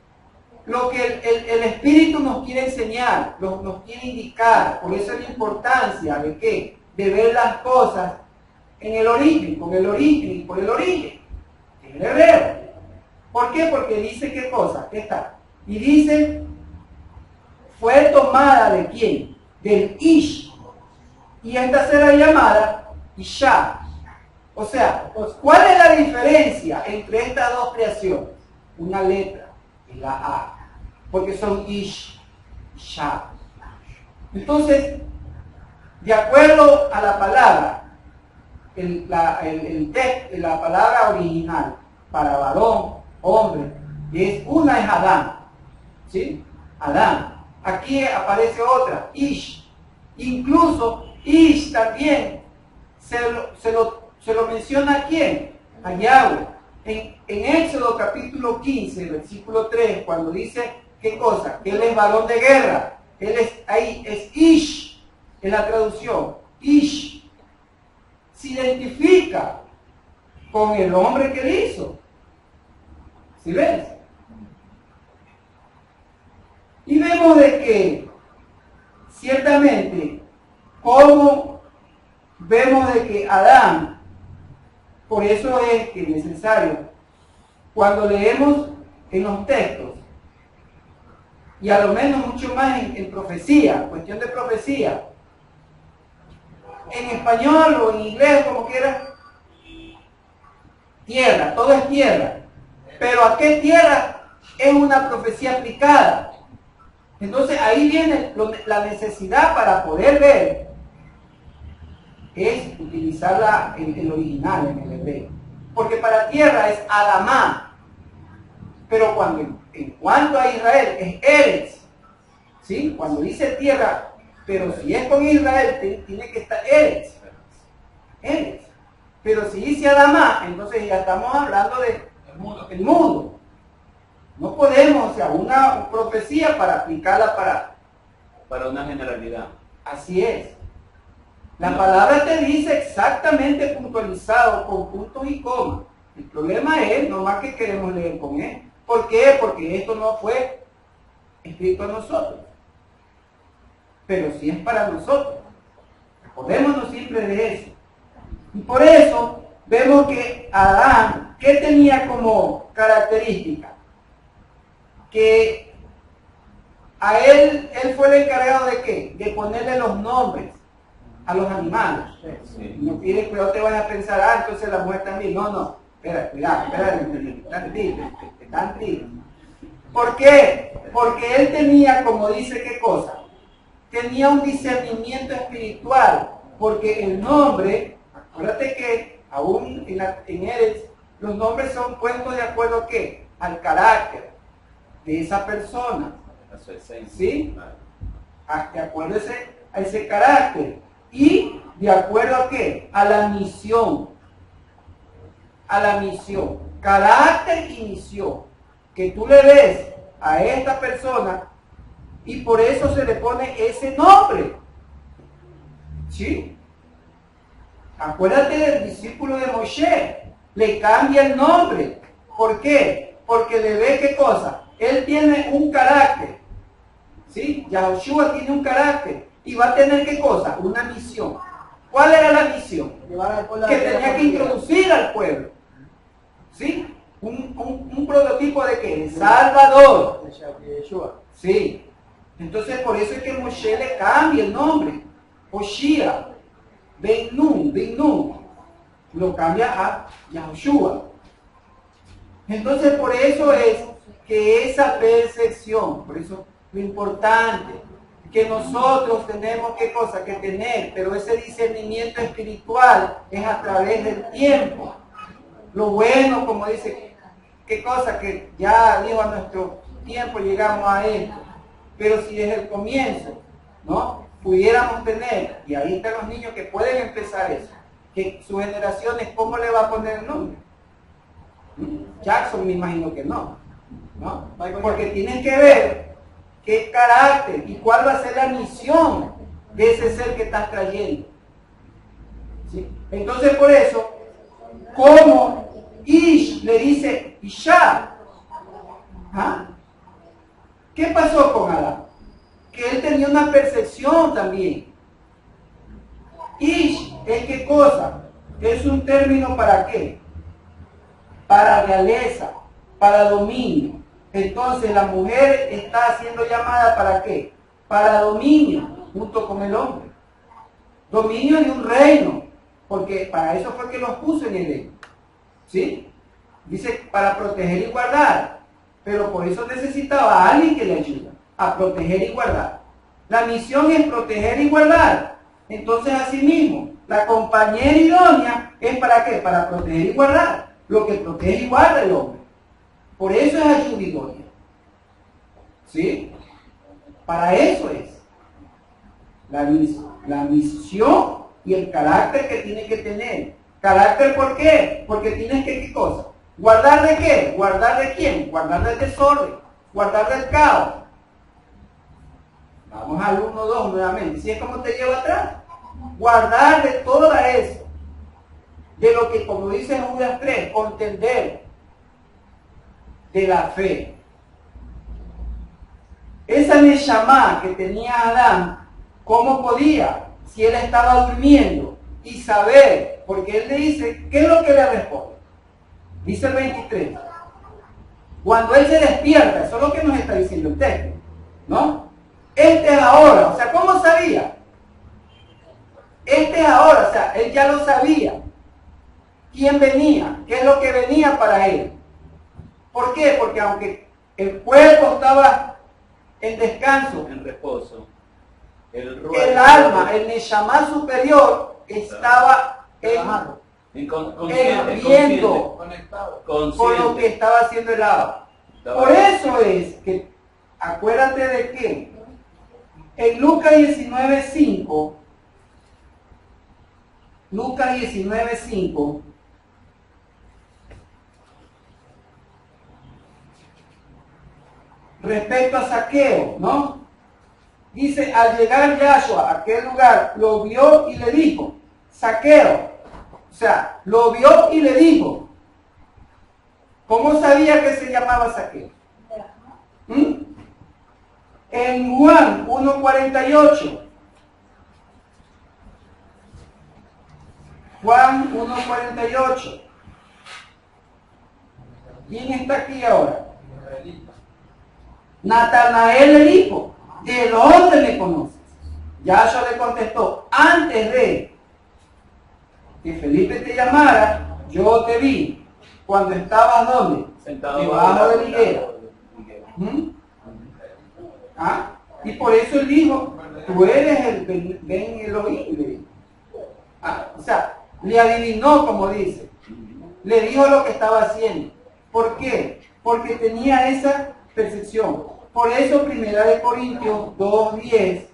lo que el Espíritu nos quiere enseñar, nos quiere indicar, por eso es la importancia de ¿qué? De ver las cosas en el origen, con el origen y por el origen, en el hebreo. ¿Por qué? Porque dice ¿qué cosa? ¿Qué está? Y dice, fue tomada ¿de quién? Del Ish. Y esta será llamada Isha. O sea, ¿cuál es la diferencia entre estas dos creaciones? Una letra y la A. Porque son Ish, Isha. Entonces, de acuerdo a la palabra, la palabra original para varón, hombre, una es Adán, ¿sí? Adán. Aquí aparece otra, Ish. Incluso Ish también se lo menciona ¿a quién? A Yahweh. En Éxodo capítulo 15, versículo 3, cuando dice, ¿qué cosa? Que él es varón de guerra. Él es Ish, en la traducción. Ish. Se identifica con el hombre que él hizo. ¿Sí ves? Y vemos de que, ciertamente, como vemos de que Adán, por eso es que es necesario, cuando leemos en los textos, y a lo menos mucho más en profecía, cuestión de profecía, en español o en inglés, como quiera, tierra, todo es tierra. Pero ¿a qué tierra? Es una profecía aplicada. Entonces ahí viene la necesidad para poder ver, es utilizar el original en el hebreo. Porque para tierra es Adamá. Pero en cuanto a Israel es Eretz. ¿Sí? Cuando dice tierra, pero si es con Israel, tiene que estar Eretz. Eretz. Pero si dice Adamá, entonces ya estamos hablando de el mundo. No podemos, o sea, una profecía para aplicarla para una generalidad. Así es. La palabra te dice exactamente puntualizado, con puntos y comas. El problema es, no más que queremos leer con él. ¿Por qué? Porque esto no fue escrito a nosotros. Pero sí es para nosotros. Acordémonos siempre de eso. Y por eso vemos que Adán, ¿qué tenía como característica? Que a él fue el encargado de ¿qué? De ponerle los nombres a los animales. Sí. No pide cuidado, te van a pensar, entonces la mujer también. No, espera, cuidado, tranquilo. ¿Por qué? Porque él tenía, como dice, ¿qué cosa? Tenía un discernimiento espiritual, porque el nombre, acuérdate que aún en Eretz, los nombres son puestos de acuerdo a ¿qué? Al carácter de esa persona. A su esencia. ¿Sí? De acuerdo a ese carácter. Y de acuerdo a qué? A la misión. A la misión. carácter y misión, que tú le ves a esta persona y por eso se le pone ese nombre. ¿Sí? Acuérdate del discípulo de Moshe, le cambia el nombre. ¿Por qué? Porque le ve qué cosa. Él tiene un carácter. ¿Sí? Yahoshua tiene un carácter y va a tener qué cosa, una misión. ¿Cuál era la misión? Que tenía que introducir al pueblo. ¿Sí? Un prototipo de qué? De Salvador. Sí. Entonces por eso es que Moshe le cambia el nombre. Hoshea, Ben Nun, lo cambia a Yahoshua. Entonces por eso es que esa percepción, por eso lo importante, que nosotros tenemos qué cosa que tener, pero ese discernimiento espiritual es a través del tiempo. Lo bueno, como dice, qué cosa que ya digo a nuestro tiempo llegamos a esto, pero si desde el comienzo, ¿no? Pudiéramos tener, y ahí están los niños que pueden empezar eso, que sus generaciones, ¿cómo le va a poner el nombre? Jackson me imagino que no, ¿no? Porque tienen que ver qué carácter y cuál va a ser la misión de ese ser que estás trayendo. ¿Sí? Entonces por eso, como Ish le dice Isha, ¿ah? ¿Qué pasó con Adán? Que él tenía una percepción también. Ish es qué cosa, es un término para qué, para realeza, para dominio. Entonces la mujer está siendo llamada para qué, para dominio, junto con el hombre. Dominio de un reino, porque para eso fue que los puso en el reino. ¿Sí? Dice para proteger y guardar, pero por eso necesitaba a alguien que le ayude a proteger y guardar. La misión es proteger y guardar. Entonces asimismo, la compañera idónea es para qué, para proteger y guardar, lo que protege y guarda el hombre. Por eso es ayuda idónea. ¿Sí? Para eso es la misión y el carácter que tiene que tener. ¿Carácter por qué? Porque tienes que, ¿qué cosa? ¿Guardar de qué? ¿Guardar de quién? Guardar del desorden, guardar del caos. Vamos al 1-2 nuevamente. ¿Sí es como te lleva atrás? Guardar de todo eso. De lo que, como dice Judas 3, contender de la fe. Esa Neshama que tenía Adán, ¿cómo podía? Si él estaba durmiendo y saber, porque él le dice, ¿qué es lo que le responde? Dice el 23. Cuando él se despierta, eso es lo que nos está diciendo el texto, ¿no? Este es ahora, o sea, ¿cómo sabía? Este es ahora, o sea, él ya lo sabía. ¿Quién venía? ¿Qué es lo que venía para él? ¿Por qué? Porque aunque el cuerpo estaba en descanso, en reposo, el alma, el Neshama superior, estaba viendo con lo que estaba haciendo el Abba. Por eso es que, acuérdate de que en Lucas 19:5, respecto a Zaqueo, ¿no? Dice, al llegar Yahshua a aquel lugar, lo vio y le dijo, Zaqueo, o sea, lo vio y le dijo. ¿Cómo sabía que se llamaba Zaqueo? En Juan 1:48. Juan 1:48. ¿Quién está aquí ahora? Natanael le dijo, ¿de dónde me conoces? Yahshua le contestó, antes de que Felipe te llamara, yo te vi. Cuando estabas, ¿dónde? Sentado debajo de la higuera. ¿Ah? Y por eso él dijo, tú eres el Ben Elohim. ¿Ah? O sea, le adivinó, como dice. Le dijo lo que estaba haciendo. ¿Por qué? Porque tenía esa percepción. Por eso Primera de Corintios 2:10,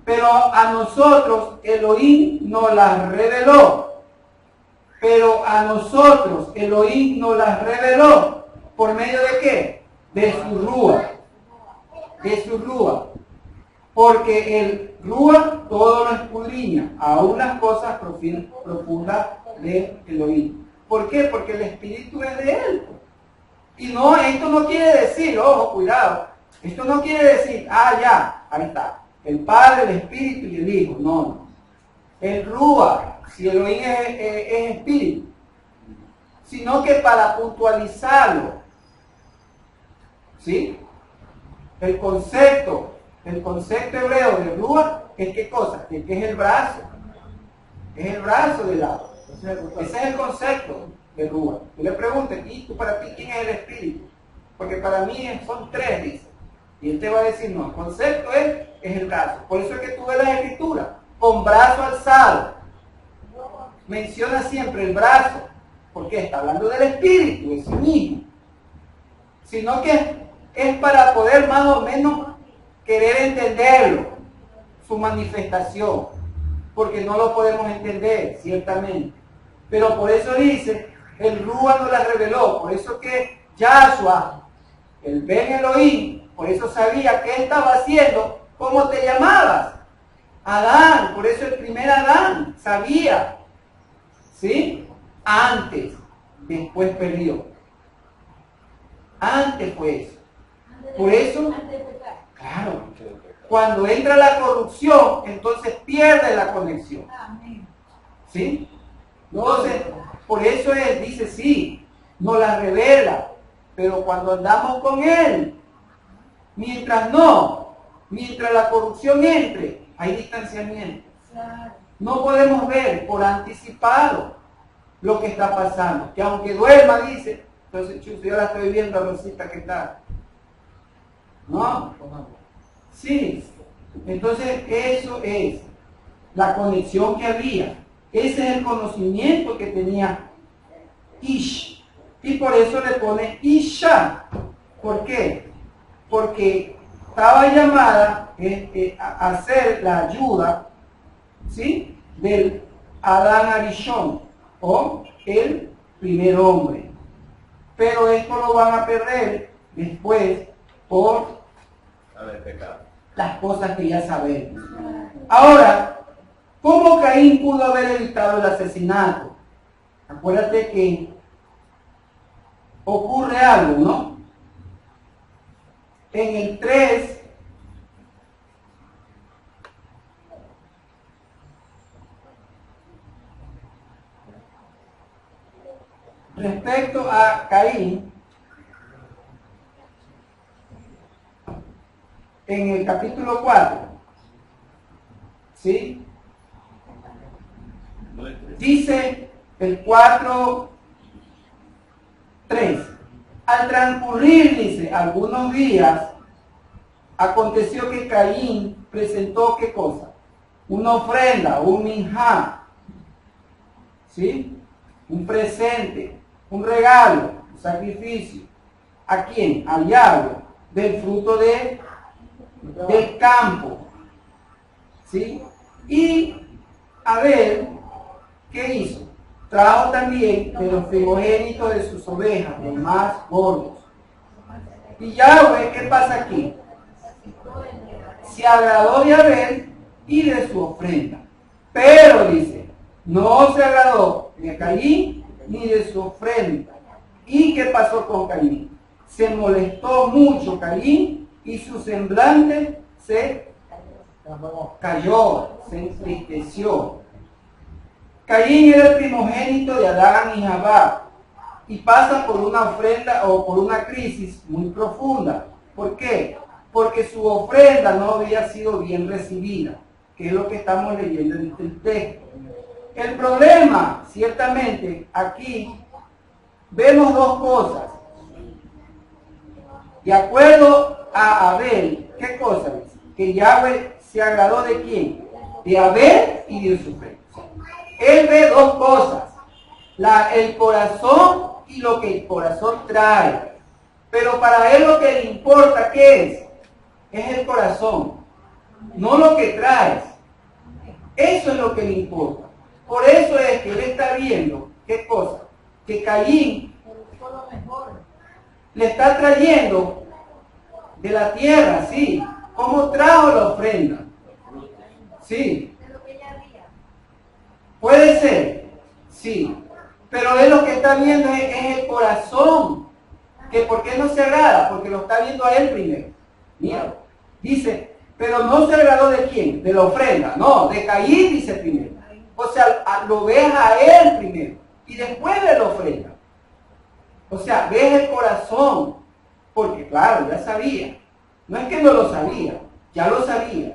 pero a nosotros Elohim nos la reveló Pero a nosotros Elohim nos las reveló. ¿Por medio de qué? De su Rúa. De su Rúa. Porque el Rúa todo lo escudriña, aún las cosas profundas de Elohim. ¿Por qué? Porque el Espíritu es de Él. Y no, esto no quiere decir, ojo, cuidado, esto no quiere decir, ya, ahí está, el Padre, el Espíritu y el Hijo. No, no. El Rúa, si Elohim es Espíritu, sino que para puntualizarlo, ¿sí? El concepto hebreo de Rúa es ¿qué cosa? Que es el brazo. Es el brazo del agua. Ese es el concepto de Rúa. Yo le pregunto, ¿y tú para ti quién es el Espíritu? Porque para mí son tres, dice. Y él te va a decir, no, el concepto es el brazo. Por eso es que tú ves las escrituras, con brazo alzado. Menciona siempre el brazo, porque está hablando del Espíritu, de sí mismo. Sino que es para poder más o menos querer entenderlo, su manifestación, porque no lo podemos entender, ciertamente. Pero por eso dice, el Rúa nos la reveló, por eso que Yahshua, el Ben Elohim, por eso sabía qué estaba haciendo, cómo te llamabas. Adán, por eso el primer Adán sabía, ¿sí? Antes, después perdió. Antes fue eso. Por eso, claro, cuando entra la corrupción, entonces pierde la conexión. ¿Sí? Entonces, por eso él dice, sí, nos la revela, pero cuando andamos con él, mientras la corrupción entre, hay distanciamiento. No podemos ver por anticipado lo que está pasando. Que aunque duerma, dice, entonces yo la estoy viendo a Rosita que está. ¿No? Sí. Entonces eso es la conexión que había. Ese es el conocimiento que tenía Ish. Y por eso le pone Isha. ¿Por qué? Porque estaba llamada a hacer la ayuda, ¿sí?, del Adán Arishon, o el primer hombre. Pero esto lo van a perder después por haber pecado. Las cosas que ya sabemos. Ahora, ¿cómo Caín pudo haber evitado el asesinato? Acuérdate que ocurre algo, ¿no? En el 3, respecto a Caín, en el capítulo 4, ¿sí? Dice el 4:3. Al transcurrir, dice, algunos días, aconteció que Caín presentó, ¿qué cosa? Una ofrenda, un minjá, ¿sí? Un presente, un regalo, un sacrificio. ¿A quién? Al Yahweh, del fruto del campo, ¿sí? Y Abel, ¿qué hizo? Trajo también de los primogénitos de sus ovejas, los más gordos. Y Yahweh, ¿qué pasa aquí? Se agradó de Abel y de su ofrenda. Pero, dice, no se agradó de Caín ni de su ofrenda. ¿Y qué pasó con Caín? Se molestó mucho Caín y su semblante se cayó, se entristeció. Caín era el primogénito de Adán y Jabá y pasa por una ofrenda o por una crisis muy profunda. ¿Por qué? Porque su ofrenda no había sido bien recibida, que es lo que estamos leyendo en el texto. El problema, ciertamente, aquí vemos dos cosas. De acuerdo a Abel, ¿qué cosa? Que Yahweh se agradó de quién? De Abel y de su ofrenda. Él ve dos cosas, el corazón y lo que el corazón trae. Pero para él lo que le importa, ¿qué es? Es el corazón, no lo que traes. Eso es lo que le importa. Por eso es que él está viendo ¿qué cosa? Que Caín le está trayendo de la tierra, sí. ¿Cómo trajo la ofrenda? Sí. Puede ser, sí. Pero él lo que está viendo es el corazón. ¿Que por qué no se agrada? Porque lo está viendo a él primero. Mira, dice, pero no se agradó ¿de quién? De la ofrenda. No, de Caín dice primero. O sea, lo ves a él primero. Y después de la ofrenda. O sea, ves el corazón. Porque claro, ya sabía. No es que no lo sabía, ya lo sabía.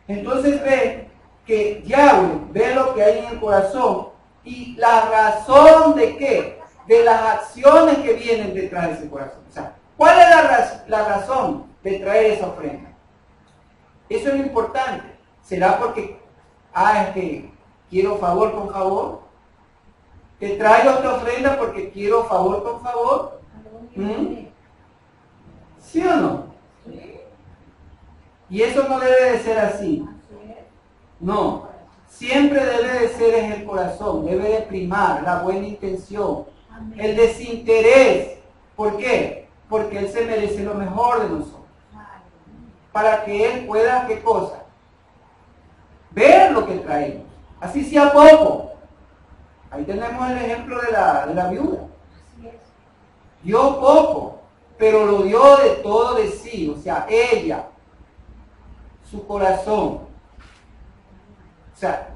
Entonces ve que Yahweh ve lo que hay en el corazón y la razón de qué, de las acciones que vienen detrás de ese corazón. O sea, ¿cuál es la razón de traer esa ofrenda? Eso es lo importante. ¿Será porque, es que quiero favor con favor? ¿Te traigo esta ofrenda porque quiero favor con favor? ¿Sí o no? Y eso no debe de ser así. No. Siempre debe de ser en el corazón, debe de primar la buena intención, el desinterés. ¿Por qué? Porque Él se merece lo mejor de nosotros. Para que Él pueda, ¿qué cosa? Ver lo que traemos. Así sea poco. Ahí tenemos el ejemplo de la viuda. Dio poco, pero lo dio de todo de sí. O sea, ella, su corazón. O sea,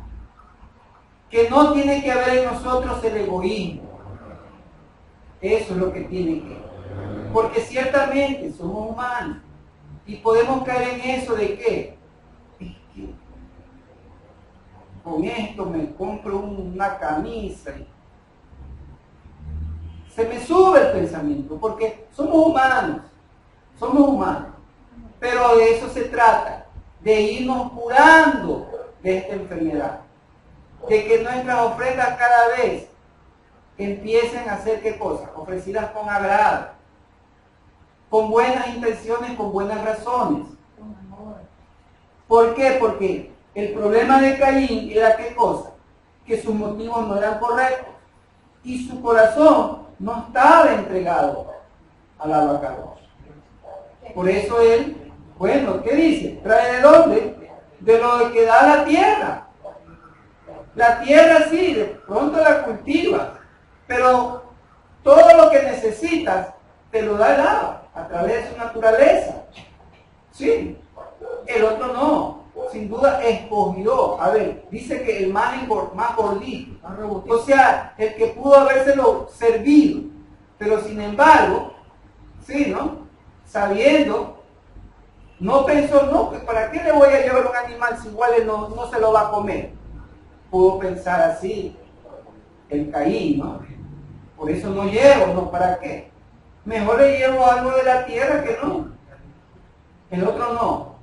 que no tiene que haber en nosotros el egoísmo. Eso es lo que tiene que. Porque ciertamente somos humanos y podemos caer en eso de que es que con esto me compro una camisa y se me sube el pensamiento porque somos humanos, pero de eso se trata, de irnos curando de esta enfermedad, de que nuestras ofrendas cada vez empiecen a hacer ¿qué cosa? Ofrecidas con agrado, con buenas intenciones, con buenas razones. ¿Por qué? Porque el problema de Caín era ¿qué cosa? Que sus motivos no eran correctos y su corazón no estaba entregado al abacados. Por eso él, bueno, ¿qué dice? ¿Trae de dónde? De lo que da la tierra. La tierra sí, de pronto la cultivas, pero todo lo que necesitas te lo da el agua a través de su naturaleza. Sí, el otro no, sin duda escogió. A ver, dice que el más gordito, o sea, el que pudo habérselo servido, pero sin embargo, sí, ¿no? Sabiendo, no pensó, no, pues ¿para qué le voy a llevar un animal si igual él no se lo va a comer? Pudo pensar así el Caín, ¿no? Por eso no llevo, ¿no? ¿Para qué? Mejor le llevo algo de la tierra que no. El otro no.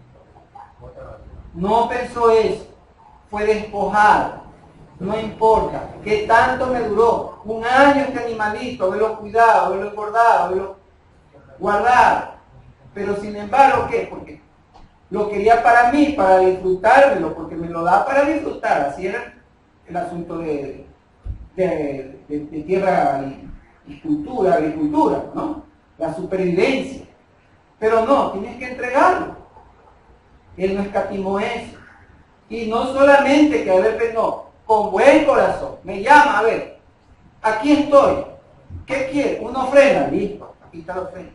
No pensó eso. Fue despojado. No importa. ¿Qué tanto me duró? 1 año este animalito, haberlo cuidado, haberlo engordado, haberlo guardado. Pero sin embargo, ¿qué? Porque lo quería para mí, para disfrutármelo, porque me lo da para disfrutar. Así era el asunto de tierra y cultura, agricultura, ¿no? La supervivencia. Pero no, tienes que entregarlo. Él no escatimó eso. Y no solamente que a ver, no, con buen corazón. Me llama, a ver, aquí estoy. ¿Qué quiere? Una ofrenda. Listo, aquí está la ofrenda.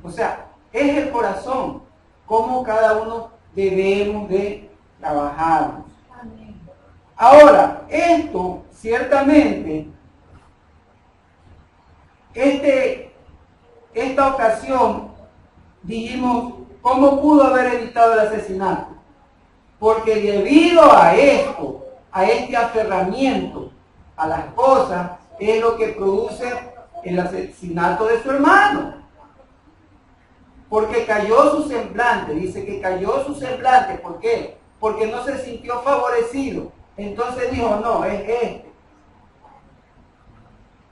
O sea, es el corazón, cómo cada uno debemos de trabajar. Ahora, esto, ciertamente, esta ocasión, dijimos, ¿cómo pudo haber evitado el asesinato? Porque debido a esto, a este aferramiento a las cosas, es lo que produce el asesinato de su hermano. Porque cayó su semblante, dice que cayó su semblante, ¿por qué? Porque no se sintió favorecido. Entonces dijo, no, es este.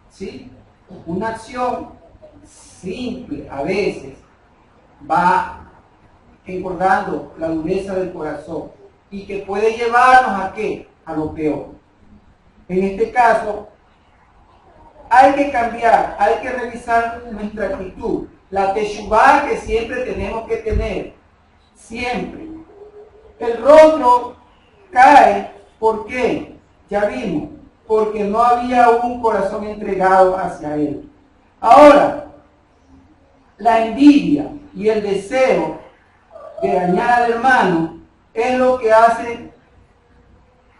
¿Sí? Una acción simple a veces va engordando la dureza del corazón y que puede llevarnos a ¿qué? A lo peor. En este caso, hay que cambiar, hay que revisar nuestra actitud. La teshuvá que siempre tenemos que tener, siempre. El rostro cae, ¿por qué? Ya vimos, porque no había un corazón entregado hacia él. Ahora, la envidia y el deseo de dañar al hermano es lo que hace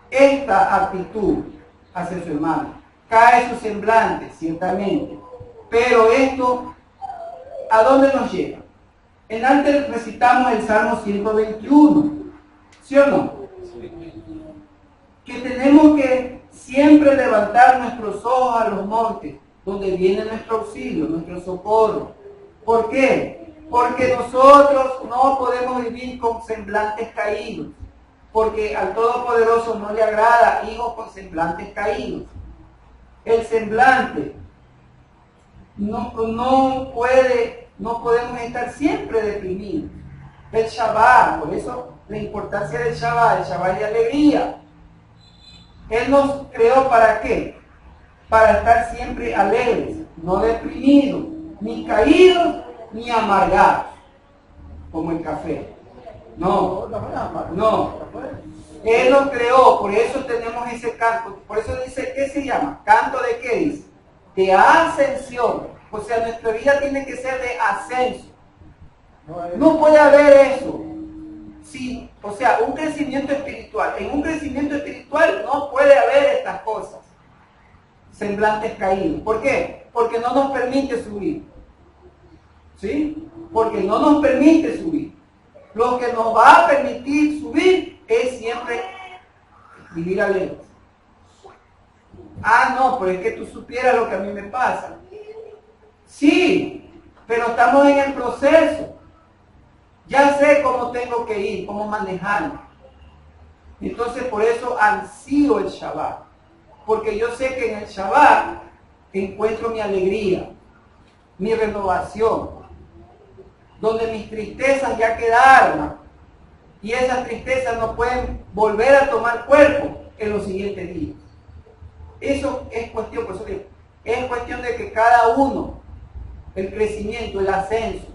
esta actitud hacia su hermano. Cae su semblante, ciertamente, pero esto, ¿a dónde nos lleva? En antes recitamos el Salmo 121, ¿sí o no? Que tenemos que siempre levantar nuestros ojos a los montes, donde viene nuestro auxilio, nuestro socorro. ¿Por qué? Porque nosotros no podemos vivir con semblantes caídos, porque al Todopoderoso no le agrada hijos con semblantes caídos. El semblante no podemos estar siempre deprimidos. El Shabbat, por eso la importancia del Shabbat, el Shabbat de alegría. Él nos creó ¿para qué? Para estar siempre alegres, no deprimidos, ni caídos, ni amargados, como el café. No. Él nos creó, por eso tenemos ese canto. Por eso dice, ¿qué se llama? ¿Canto de qué dice? De ascensión. O sea, nuestra vida tiene que ser de ascenso. No puede haber eso. Sí, o sea, un crecimiento espiritual. En un crecimiento espiritual no puede haber estas cosas. Semblantes caídos. ¿Por qué? Porque no nos permite subir. ¿Sí? Porque no nos permite subir. Lo que nos va a permitir subir es siempre vivir alegres. Ah, no, pero es que tú supieras lo que a mí me pasa. Sí, pero estamos en el proceso. Ya sé cómo tengo que ir, cómo manejarme. Entonces por eso ansío el Shabbat. Porque yo sé que en el Shabbat encuentro mi alegría, mi renovación, donde mis tristezas ya quedaron y esas tristezas no pueden volver a tomar cuerpo en los siguientes días. Eso es cuestión, por eso digo, es cuestión de que cada uno, el crecimiento, el ascenso,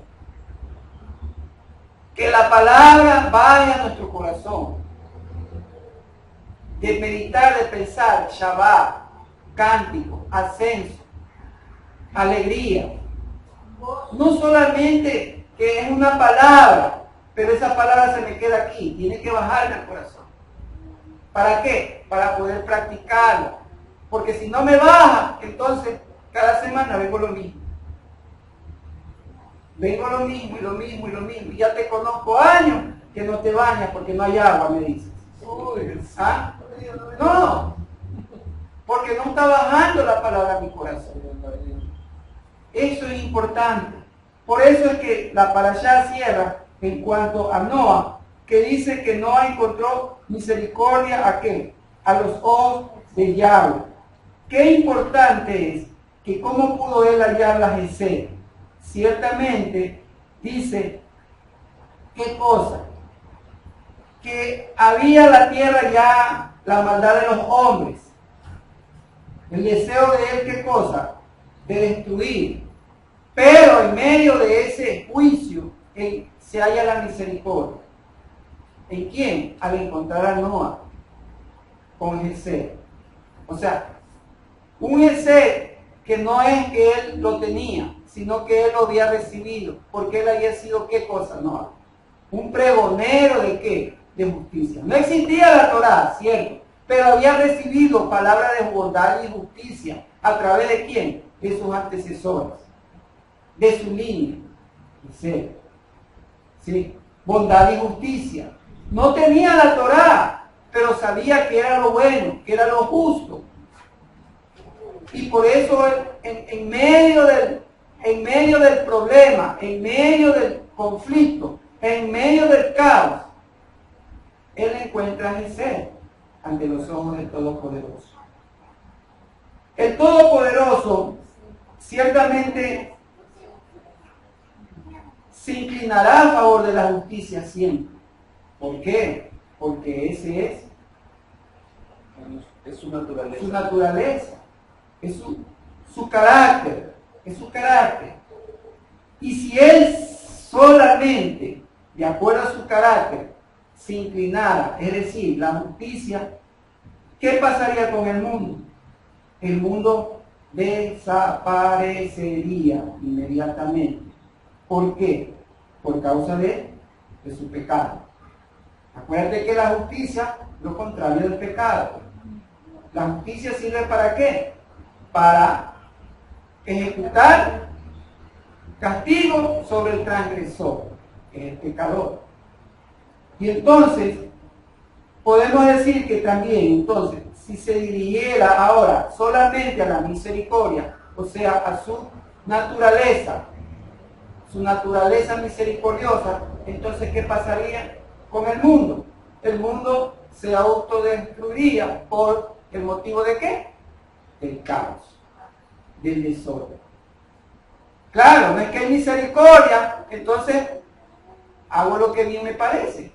que la palabra vaya a nuestro corazón, de meditar, de pensar, Shabbat, cántico, ascenso, alegría. No solamente que es una palabra, pero esa palabra se me queda aquí, tiene que bajarme al corazón. ¿Para qué? Para poder practicarla. Porque si no me baja, entonces cada semana vengo lo mismo. Vengo lo mismo y lo mismo y lo mismo. Y ya te conozco años que no te bañas porque no hay agua, me dices. ¿Ah? No, porque no está bajando la palabra a mi corazón. Eso es importante. Por eso es que la parashá cierra en cuanto a Noa, que dice que Noa encontró misericordia ¿a qué? A los ojos de Yahweh. Qué importante es que cómo pudo él hallar la Gesed. Ciertamente dice, ¿qué cosa? Que había la tierra ya la maldad de los hombres. El deseo de él, ¿qué cosa? De destruir. Pero en medio de ese juicio se halla la misericordia. ¿En quién? Al encontrar a Noa con Gesed. O sea, un Gesed que no es que él lo tenía, sino que él lo había recibido, porque él había sido ¿qué cosa? Noa. Un pregonero de ¿qué? De justicia. No existía la Torá, cierto, pero había recibido palabras de bondad y justicia. ¿A través de quién? De sus antecesores, de su línea. ¿Sí? Bondad y justicia. No tenía la Torá, pero sabía que era lo bueno, que era lo justo. Y por eso en medio del problema, en medio del conflicto, en medio del caos, él encuentra a Gesed ante los ojos del Todopoderoso. El Todopoderoso ciertamente se inclinará a favor de la justicia siempre. ¿Por qué? Porque ese es su naturaleza. Su naturaleza. Es su carácter, es su carácter. Y si él solamente, de acuerdo a su carácter, se inclinara, es decir, la justicia, ¿qué pasaría con el mundo? El mundo desaparecería inmediatamente. ¿Por qué? Por causa de su pecado. Acuérdate que la justicia, lo contrario del pecado. La justicia sirve ¿para qué? Para ejecutar castigo sobre el transgresor, que es el pecador. Y entonces, podemos decir que también, entonces, si se dirigiera ahora solamente a la misericordia, o sea, a su naturaleza misericordiosa, entonces, ¿qué pasaría con el mundo? El mundo se autodestruiría por el motivo de ¿qué? Del caos, del desorden. Claro, no es que hay misericordia, entonces hago lo que bien me parece.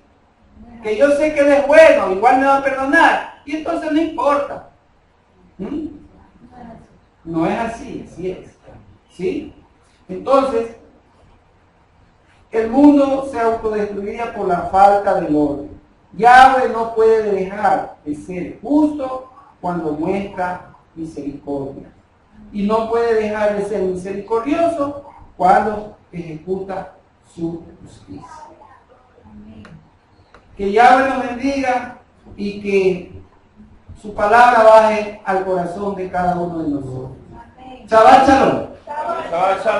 Que yo sé que él es bueno, igual me va a perdonar, y entonces no importa. No es así, así es. ¿Sí? Entonces, el mundo se autodestruiría por la falta del orden. Yahweh no puede dejar de ser justo cuando muestra misericordia. Y no puede dejar de ser misericordioso cuando ejecuta su justicia. Que Yahweh nos bendiga y que su palabra baje al corazón de cada uno de nosotros. Shabbat Shalom. Shabbat Shalom.